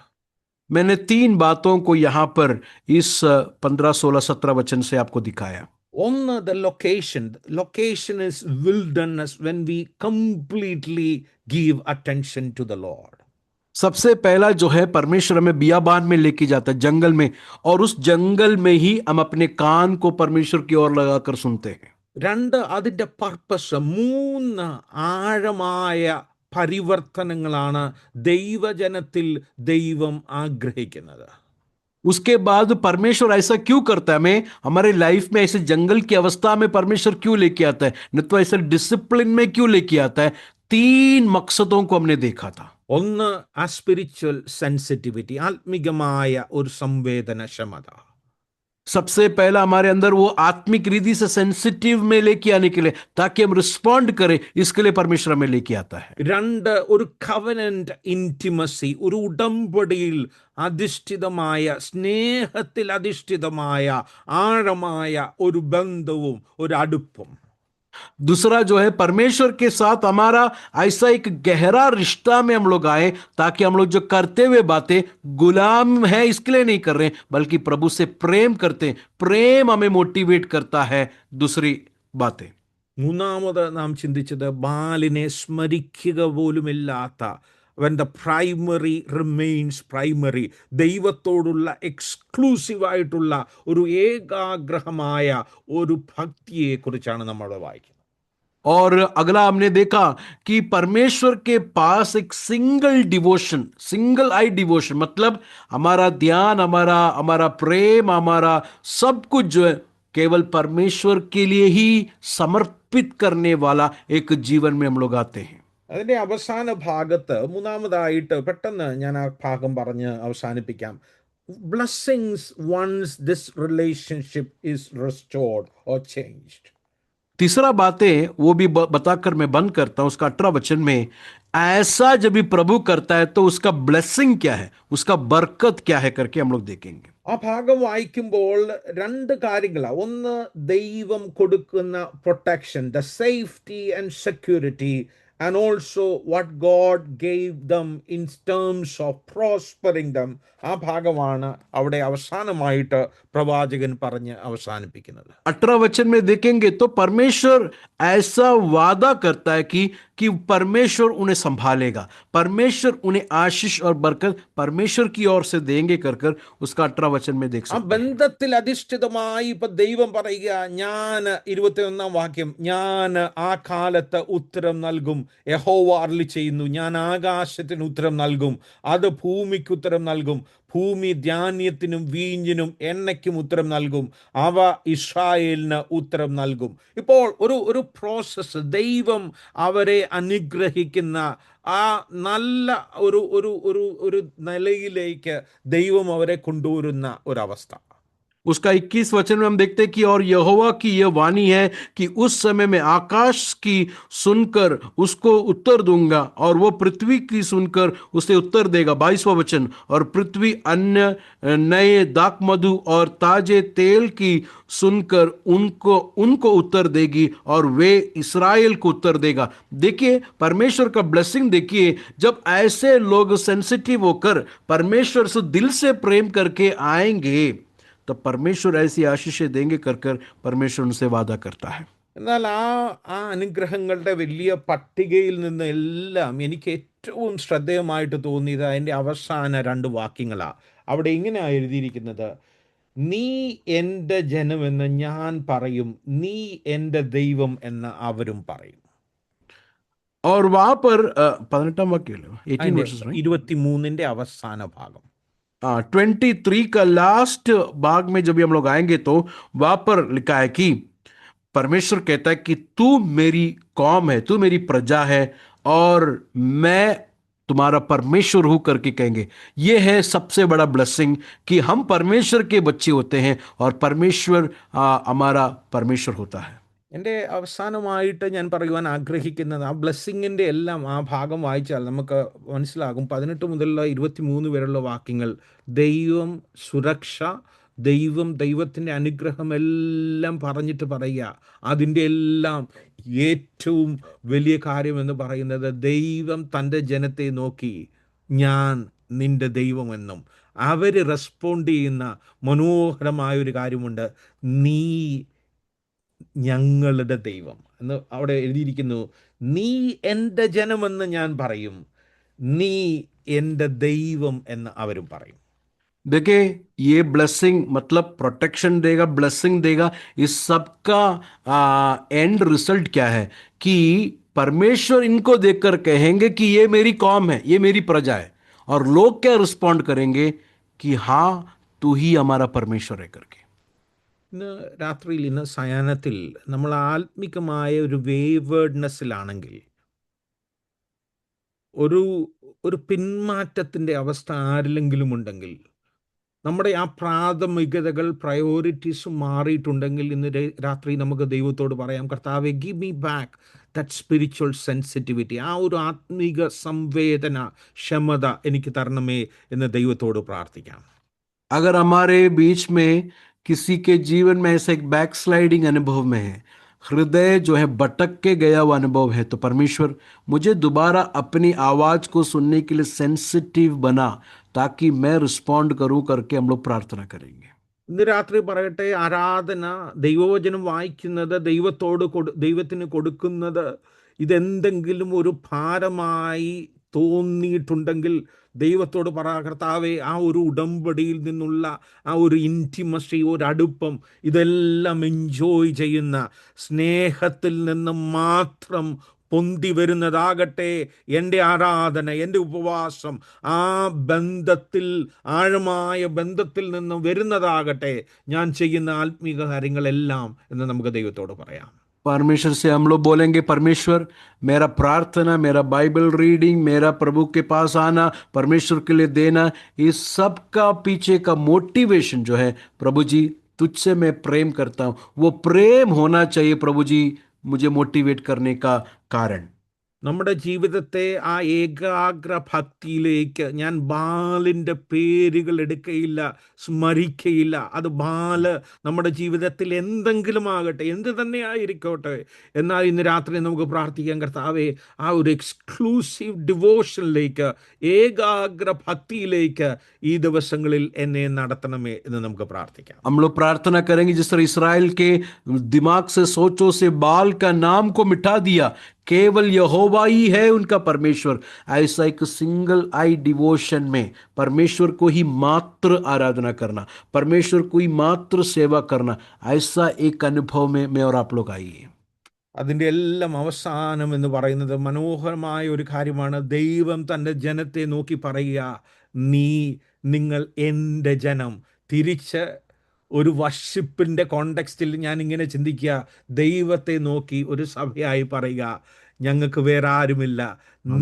मैंने 3 बातों को यहां पर इस 15, 16, 17 वचन से आपको दिखाया। ഒന്ന്, the location is wilderness when we completely give attention to the Lord. सबसे पहला जो है, परमेश्वर हमें बियाबान में लेके जाता है, जंगल में, और उस जंगल में ही हम अपने कान को परमेश्वर की ओर लगाकर सुनते हैं। 2, അതിൻ്റെ പർപ്പസ്. 3, ആഴമായ പരിവർത്തനങ്ങളാണ് ദൈവജനത്തിൽ ദൈവം ആഗ്രഹിക്കുന്നത്. उसके बाद परमेश्वर ऐसा क्यों करता है, हमें हमारे लाइफ में ऐसे जंगल की अवस्था में परमेश्वर क्यों लेके आता है, न तो ऐसे डिसिप्लिन में क्यों लेके आता है। 3 मकसदों को हमने देखा था। ഒന്ന്, ആ സ്പിരിച്വൽ സെൻസിറ്റിവിറ്റി, ആത്മികമായ ഒരു സംവേദനക്ഷമത. सबसे पहला हमारे अंदर वो आत्मिक रीति से सेंसिटिव में लेके आने के लिए, ताकि हम रिस्पॉन्ड करें, इसके लिए परमेश्वर हमें लेके आता है। 2, ഒരു കവനന്റ് ഇന്റിമസി, ഒരു ഉടമ്പടിയിൽ അധിഷ്ഠിതമായ, സ്നേഹത്തിൽ അധിഷ്ഠിതമായ ആഴമായ ഒരു ബന്ധവും ഒരു അടുപ്പം. दूसरा जो है, परमेश्वर के साथ हमारा ऐसा एक गहरा रिश्ता में हम लोग आए, ताकि हम लोग जो करते हुए बातें गुलाम है इसके लिए नहीं कर रहे, बल्कि प्रभु से प्रेम करते हैं। प्रेम हमें मोटिवेट करता है दूसरी बातें। 3, നാം ചിന്തിച്ചത് ബാലിനെ സ്മരിക്കുക പോലുമില്ലാത്ത, when the primary remains primary, ദൈവത്തോടുള്ള എക്സ്ക്ലൂസീവായിട്ടുള്ള ഒരു ഏകാഗ്രഹമായ ഒരു ഭക്തിയെക്കുറിച്ചാണ് നമ്മൾ വായിക്കുന്നത്. और अगला हमने देखा कि परमेश्वर के पास एक सिंगल आई डिवोशन, मतलब हमारा ध्यान, हमारा प्रेम, हमारा सब कुछ जो है केवल परमेश्वर के लिए ही समर्पित करने वाला एक जीवन में हम लोग आते हैं। അതിൻ്റെ അവസാന ഭാഗത്ത് 3-ായിട്ട് പെട്ടെന്ന് ഞാൻ ആ ഭാഗം പറഞ്ഞ് അവസാനിപ്പിക്കാം. Blessings once this relationship is restored or changed. तीसरा बातें वो भी बताकर मैं बंद करता हूं, उसका 18 वचन में, ऐसा जब भी प्रभु करता है तो उसका ब्लेसिंग क्या है, उसका बरकत क्या है करके हम लोग देखेंगे। ആ ഭാഗം വായിക്കുമ്പോൾ 2 കാര്യങ്ങളാണ്. ഒന്ന്, ദൈവം കൊടുക്കുന്ന protection, the safety and security, and also what God gave them in terms of prospering them. ആ ഭാഗമാണ് അവിടെ അവസാനമായിട്ട് പ്രവാചകൻ പറഞ്ഞ് അവസാനിപ്പിക്കുന്നത്. 18 वचन में देखेंगे तो परमेश्वर ऐसा वादा करता है कि परमेश्वर उन्हें संभालेगा, परमेश्वर उन्हें आशीष और बरकत परमेश्वर की ओर से देंगे कर उसका 18 वचन में देख ആ सकते हैं। ബന്ധത്തിൽ അധിഷ്ഠിതമായി ഇപ്പൊ ദൈവം പറയുക, ഞാൻ 21-ാം വാക്യം, ഞാൻ ആ കാലത്ത് ഉത്തരം നൽകും, യഹോവ അരുളി ചെയ്യുന്നു, ഞാൻ ആകാശത്തിന് ഉത്തരം നൽകും, അത് ഭൂമിക്ക് ഉത്തരം നൽകും, ഭൂമി ധാന്യത്തിനും വീഞ്ഞിനും എണ്ണയ്ക്കും ഉത്തരം നൽകും. അവ ഇസ്രായേലിന് ഉത്തരം നൽകും. ഇപ്പോൾ ഒരു പ്രോസസ്സ്, ദൈവം അവരെ അനുഗ്രഹിക്കുന്ന ആ നല്ല ഒരു ഒരു ഒരു ഒരു നിലയിലേക്ക് ദൈവം അവരെ കൊണ്ടുവരുന്ന ഒരവസ്ഥ. उसका 21 वचन में हम देखते हैं कि और यहोवा की यह वाणी है कि उस समय में आकाश की सुनकर उसको उत्तर दूंगा और वो पृथ्वी की सुनकर उसे उत्तर देगा। 22वां वचन, और पृथ्वी अन्य नए दाख मधु और ताजे तेल की सुनकर उनको उनको उत्तर देगी और वे इस्राएल को उत्तर देगा। देखिए परमेश्वर का ब्लेसिंग देखिए, जब ऐसे लोग सेंसिटिव होकर परमेश्वर से दिल से प्रेम करके आएंगे तो परमेश्वर ऐसी आशीषें देंगे कर कर परमेश्वर उनसे वादा करता है। എന്നാൽ ആ അനുഗ്രഹങ്ങളുടെ വലിയ പട്ടികയിൽ നിന്ന് എല്ലാം എനിക്ക് ഏറ്റവും ശ്രദ്ധേയമായിട്ട് തോന്നിയത് അതിൻ്റെ അവസാന 2 വാക്യങ്ങളാണ്. അവിടെ ഇങ്ങനെയാണ് എഴുതിയിരിക്കുന്നത്: നീ എൻ്റെ ജനമെന്ന് ഞാൻ പറയും, നീ എൻ്റെ ദൈവം എന്ന് അവരും പറയും. और वहां पर 18वां वाक्य 18 അതിൻ്റെ वर्सेस राइट 23-ന്റെ അവസാന ഭാഗം. 23 का लास्ट भाग में जब भी हम लोग आएंगे तो वहां पर लिखा है कि परमेश्वर कहता है कि तू मेरी कौम है, तू मेरी प्रजा है और मैं तुम्हारा परमेश्वर हूं करके कहेंगे। यह है सबसे बड़ा ब्लेसिंग कि हम परमेश्वर के बच्चे होते हैं और परमेश्वर हमारा परमेश्वर होता है। എൻ്റെ അവസാനമായിട്ട് ഞാൻ പറയുവാൻ ആഗ്രഹിക്കുന്നത്, ആ ബ്ലെസ്സിങ്ങിൻ്റെ എല്ലാം ആ ഭാഗം വായിച്ചാൽ നമുക്ക് മനസ്സിലാകും. 18 മുതലുള്ള 23 വരെയുള്ള വാക്യങ്ങൾ ദൈവം, സുരക്ഷ, ദൈവത്തിൻ്റെ അനുഗ്രഹം എല്ലാം പറഞ്ഞിട്ട് പറയുക. അതിൻ്റെ എല്ലാം ഏറ്റവും വലിയ കാര്യമെന്ന് പറയുന്നത് ദൈവം തൻ്റെ ജനത്തെ നോക്കി ഞാൻ നിൻ്റെ ദൈവമെന്നും അവർ റെസ്പോണ്ട് ചെയ്യുന്ന മനോഹരമായൊരു കാര്യമുണ്ട്, നീ ഞങ്ങളുടെ ദൈവം എന്ന് അവിടെ എഴുതിയിരിക്കുന്നു. നീ എൻ്റെ ജനമെന്ന് ഞാൻ പറയും, നീ എൻ്റെ ദൈവം എന്ന് അവരും പറയും. देखिए ये ब्लेसिंग मतलब प्रोटेक्शन देगा, ब्लेसिंग देगा। इस सब का एंड रिजल्ट क्या है कि परमेश्वर इनको देखकर कहेंगे कि ये मेरी कौम है, ये मेरी प्रजा है, और लोग क्या रिस्पॉन्ड करेंगे कि हाँ तू ही हमारा परमेश्वर है करके। ഇന്ന് രാത്രിയിൽ, ഇന്ന് സായാഹ്നത്തിൽ നമ്മൾ ആത്മികമായ ഒരു വേവേഡ്നെസ്സിലാണെങ്കിൽ, ഒരു പിന്മാറ്റത്തിൻ്റെ അവസ്ഥ ആരിലെങ്കിലും ഉണ്ടെങ്കിൽ, നമ്മുടെ ആ പ്രാഥമികതകൾ, പ്രയോറിറ്റീസ് മാറിയിട്ടുണ്ടെങ്കിൽ, ഇന്ന് രാത്രി നമുക്ക് ദൈവത്തോട് പറയാം, കർത്താവേ, give me back that spiritual sensitivity, ആ ഒരു ആത്മീക സംവേദന ക്ഷമത എനിക്ക് തരണമേ എന്ന് ദൈവത്തോട് പ്രാർത്ഥിക്കാം. अगर हमारे बीच में किसी के जीवन में ऐसा एक बैकस्लाइडिंग अनुभव में है, हृदय जो है भटक के गया हुआ अनुभव है, तो परमेश्वर मुझे दोबारा अपनी आवाज को सुनने के लिए सेंसिटिव बना ताकि मैं रिस्पॉन्ड करूं करके हम लोग प्रार्थना करेंगे। ഇന്ന് രാത്രി പറയട്ടെ, ആരാധന, ദൈവവചനം വായിക്കുന്നത്, ദൈവത്തിന് കൊടുക്കുന്നത്, ഇതെന്തെങ്കിലും ഒരു ഭാരമായി തോന്നിയിട്ടുണ്ടെങ്കിൽ ദൈവത്തോട് പറ, കർത്താവേ, ആ ഒരു ഉടമ്പടിയിൽ നിന്നുള്ള ആ ഒരു ഇൻറ്റിമസി, ഒരു അടുപ്പം, ഇതെല്ലാം എൻജോയ് ചെയ്യുന്ന സ്നേഹത്തിൽ നിന്ന് മാത്രം പൊന്തി വരുന്നതാകട്ടെ എൻ്റെ ആരാധന, എൻ്റെ ഉപവാസം. ആ ബന്ധത്തിൽ, ആഴമായ ബന്ധത്തിൽ നിന്ന് വരുന്നതാകട്ടെ ഞാൻ ചെയ്യുന്ന ആത്മീക കാര്യങ്ങളെല്ലാം എന്ന് നമുക്ക് ദൈവത്തോട് പറയാം. परमेश्वर से हम लोग बोलेंगे, परमेश्वर मेरा प्रार्थना, मेरा बाइबल रीडिंग, मेरा प्रभु के पास आना, परमेश्वर के लिए देना, इस सब का पीछे का मोटिवेशन जो है, प्रभु जी तुझसे मैं प्रेम करता हूं, वो प्रेम होना चाहिए प्रभु जी मुझे मोटिवेट करने का कारण। നമ്മുടെ ജീവിതത്തെ ആ ഏകാഗ്ര ഭക്തിയിലേക്ക് ഞാൻ ബാലിൻ്റെ പേരുകൾ എടുക്കയില്ല, സ്മരിക്കയില്ല. അത് ബാല് നമ്മുടെ ജീവിതത്തിൽ എന്തെങ്കിലും ആകട്ടെ, എന്ത് തന്നെ ആയിരിക്കോട്ടെ, എന്നാൽ ഇന്ന് രാത്രി നമുക്ക് പ്രാർത്ഥിക്കാൻ, കർത്താവേ, ആ ഒരു എക്സ്ക്ലൂസീവ് ഡിവോഷനിലേക്ക്, ഏകാഗ്ര ഭക്തിയിലേക്ക് ഈ ദിവസങ്ങളിൽ എന്നെ നടത്തണമേ എന്ന് നമുക്ക് പ്രാർത്ഥിക്കാം. हम लोग प्रार्थना करेंगे जिस तरह इसराइल के दिमाग से, सोचों से बाल का नाम को मिटा दिया, केवल यहोवा ही है उनका परमेश्वर, ऐसा एक सिंगल आई डिवोशन में परमेश्वर को ही मात्र आराधना करना, परमेश्वर को ही मात्र सेवा करना, ऐसा एक अनुभव में मैं और आप लोग आइए. അതിൻ്റെ എല്ലാം അവസാനം എന്ന് പറയുന്നത് മനോഹരമായ ഒരു കാര്യമാണ്. ദൈവം തൻ്റെ ജനത്തെ നോക്കി പറയുക, നിങ്ങൾ എൻ്റെ ജനം. തിരിച്ച് ഒരു വർഷിപ്പിൻ്റെ കോണ്ടെക്സ്റ്റിൽ ഞാൻ ഇങ്ങനെ ചിന്തിക്കുക, ദൈവത്തെ നോക്കി ഒരു സഭയായി പറയുക, ഞങ്ങൾക്ക് വേറെ ആരുമില്ല,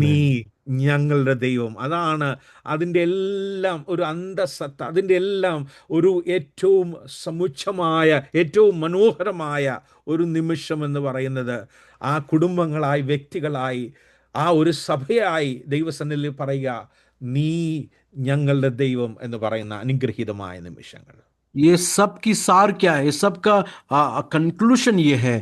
നീ आमीन ഞങ്ങളുടെ ദൈവം. അതാണ് അതിൻ്റെ എല്ലാം ഒരു അന്തസത്ത, അതിൻ്റെ എല്ലാം ഒരു ഏറ്റവും സമുച്ചമായ, ഏറ്റവും മനോഹരമായ ഒരു നിമിഷം എന്ന് പറയുന്നത് ആ കുടുംബങ്ങളായി, വ്യക്തികളായി, ആ ഒരു സഭയായി ദൈവസന്നിധിയിൽ പറയുക, നീ ഞങ്ങളുടെ ദൈവം എന്ന് പറയുന്ന അനുഗ്രഹീതമായ നിമിഷങ്ങൾ. ये सब की सार क्या है? ये सब का कंक्लूशन ये है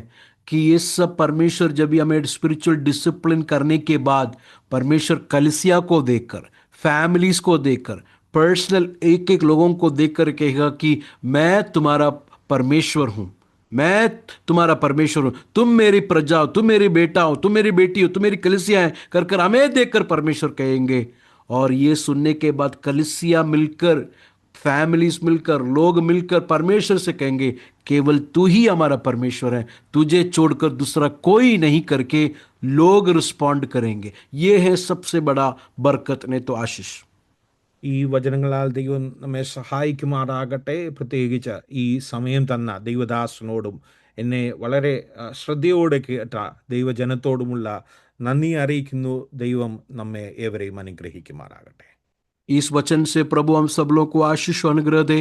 कि ये सब परमेश्वर जब भी हमें स्पिरिचुअल डिसिप्लिन करने के बाद परमेश्वर कलिसिया को देखकर, फैमिलीज को देखकर, पर्सनल एक एक लोगों को देखकर कहेगा कि मैं तुम्हारा परमेश्वर हूं, मैं तुम्हारा परमेश्वर हूं, तुम मेरी प्रजा हो, तुम मेरी बेटा हो, तुम मेरी बेटी हो, तुम मेरी कलिसिया है, कर कर हमें देखकर परमेश्वर कहेंगे। और ये सुनने के बाद कलिसिया मिलकर, फैमिलीज मिलकर, लोग मिलकर परमेश्वर से कहेंगे, केवल तू ही हमारा परमेश्वर है, तुझे छोड़कर दूसरा कोई नहीं, करके लोग रिस्पॉन्ड करेंगे। ये है सबसे बड़ा बरकत, नहीं तो आशीष। ഈ വചനങ്ങളാൽ ദൈവം നമ്മെ സഹായിക്കുമാറാകട്ടെ. പ്രത്യേകിച്ച് ഈ സമയം തന്ന ദൈവദാസനോടും എന്നെ വളരെ ശ്രദ്ധയോടെ കേട്ട ദൈവജനത്തോടുമുള്ള നന്ദി അറിയിക്കുന്നു. ദൈവം നമ്മെ ഏവരെയും അനുഗ്രഹിക്കുമാറാകട്ടെ. इस वचन से प्रभु हम सब लोग को आशीष और अनुग्रह दे।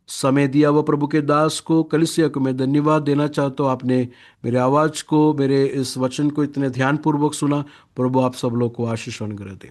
समय दिया हुआ प्रभु के दास को, कलिसिया को मैं धन्यवाद देना चाहता हूँ। आपने मेरे आवाज को, मेरे इस वचन को इतने ध्यानपूर्वक सुना। प्रभु आप सब लोग को आशीष और अनुग्रह दे।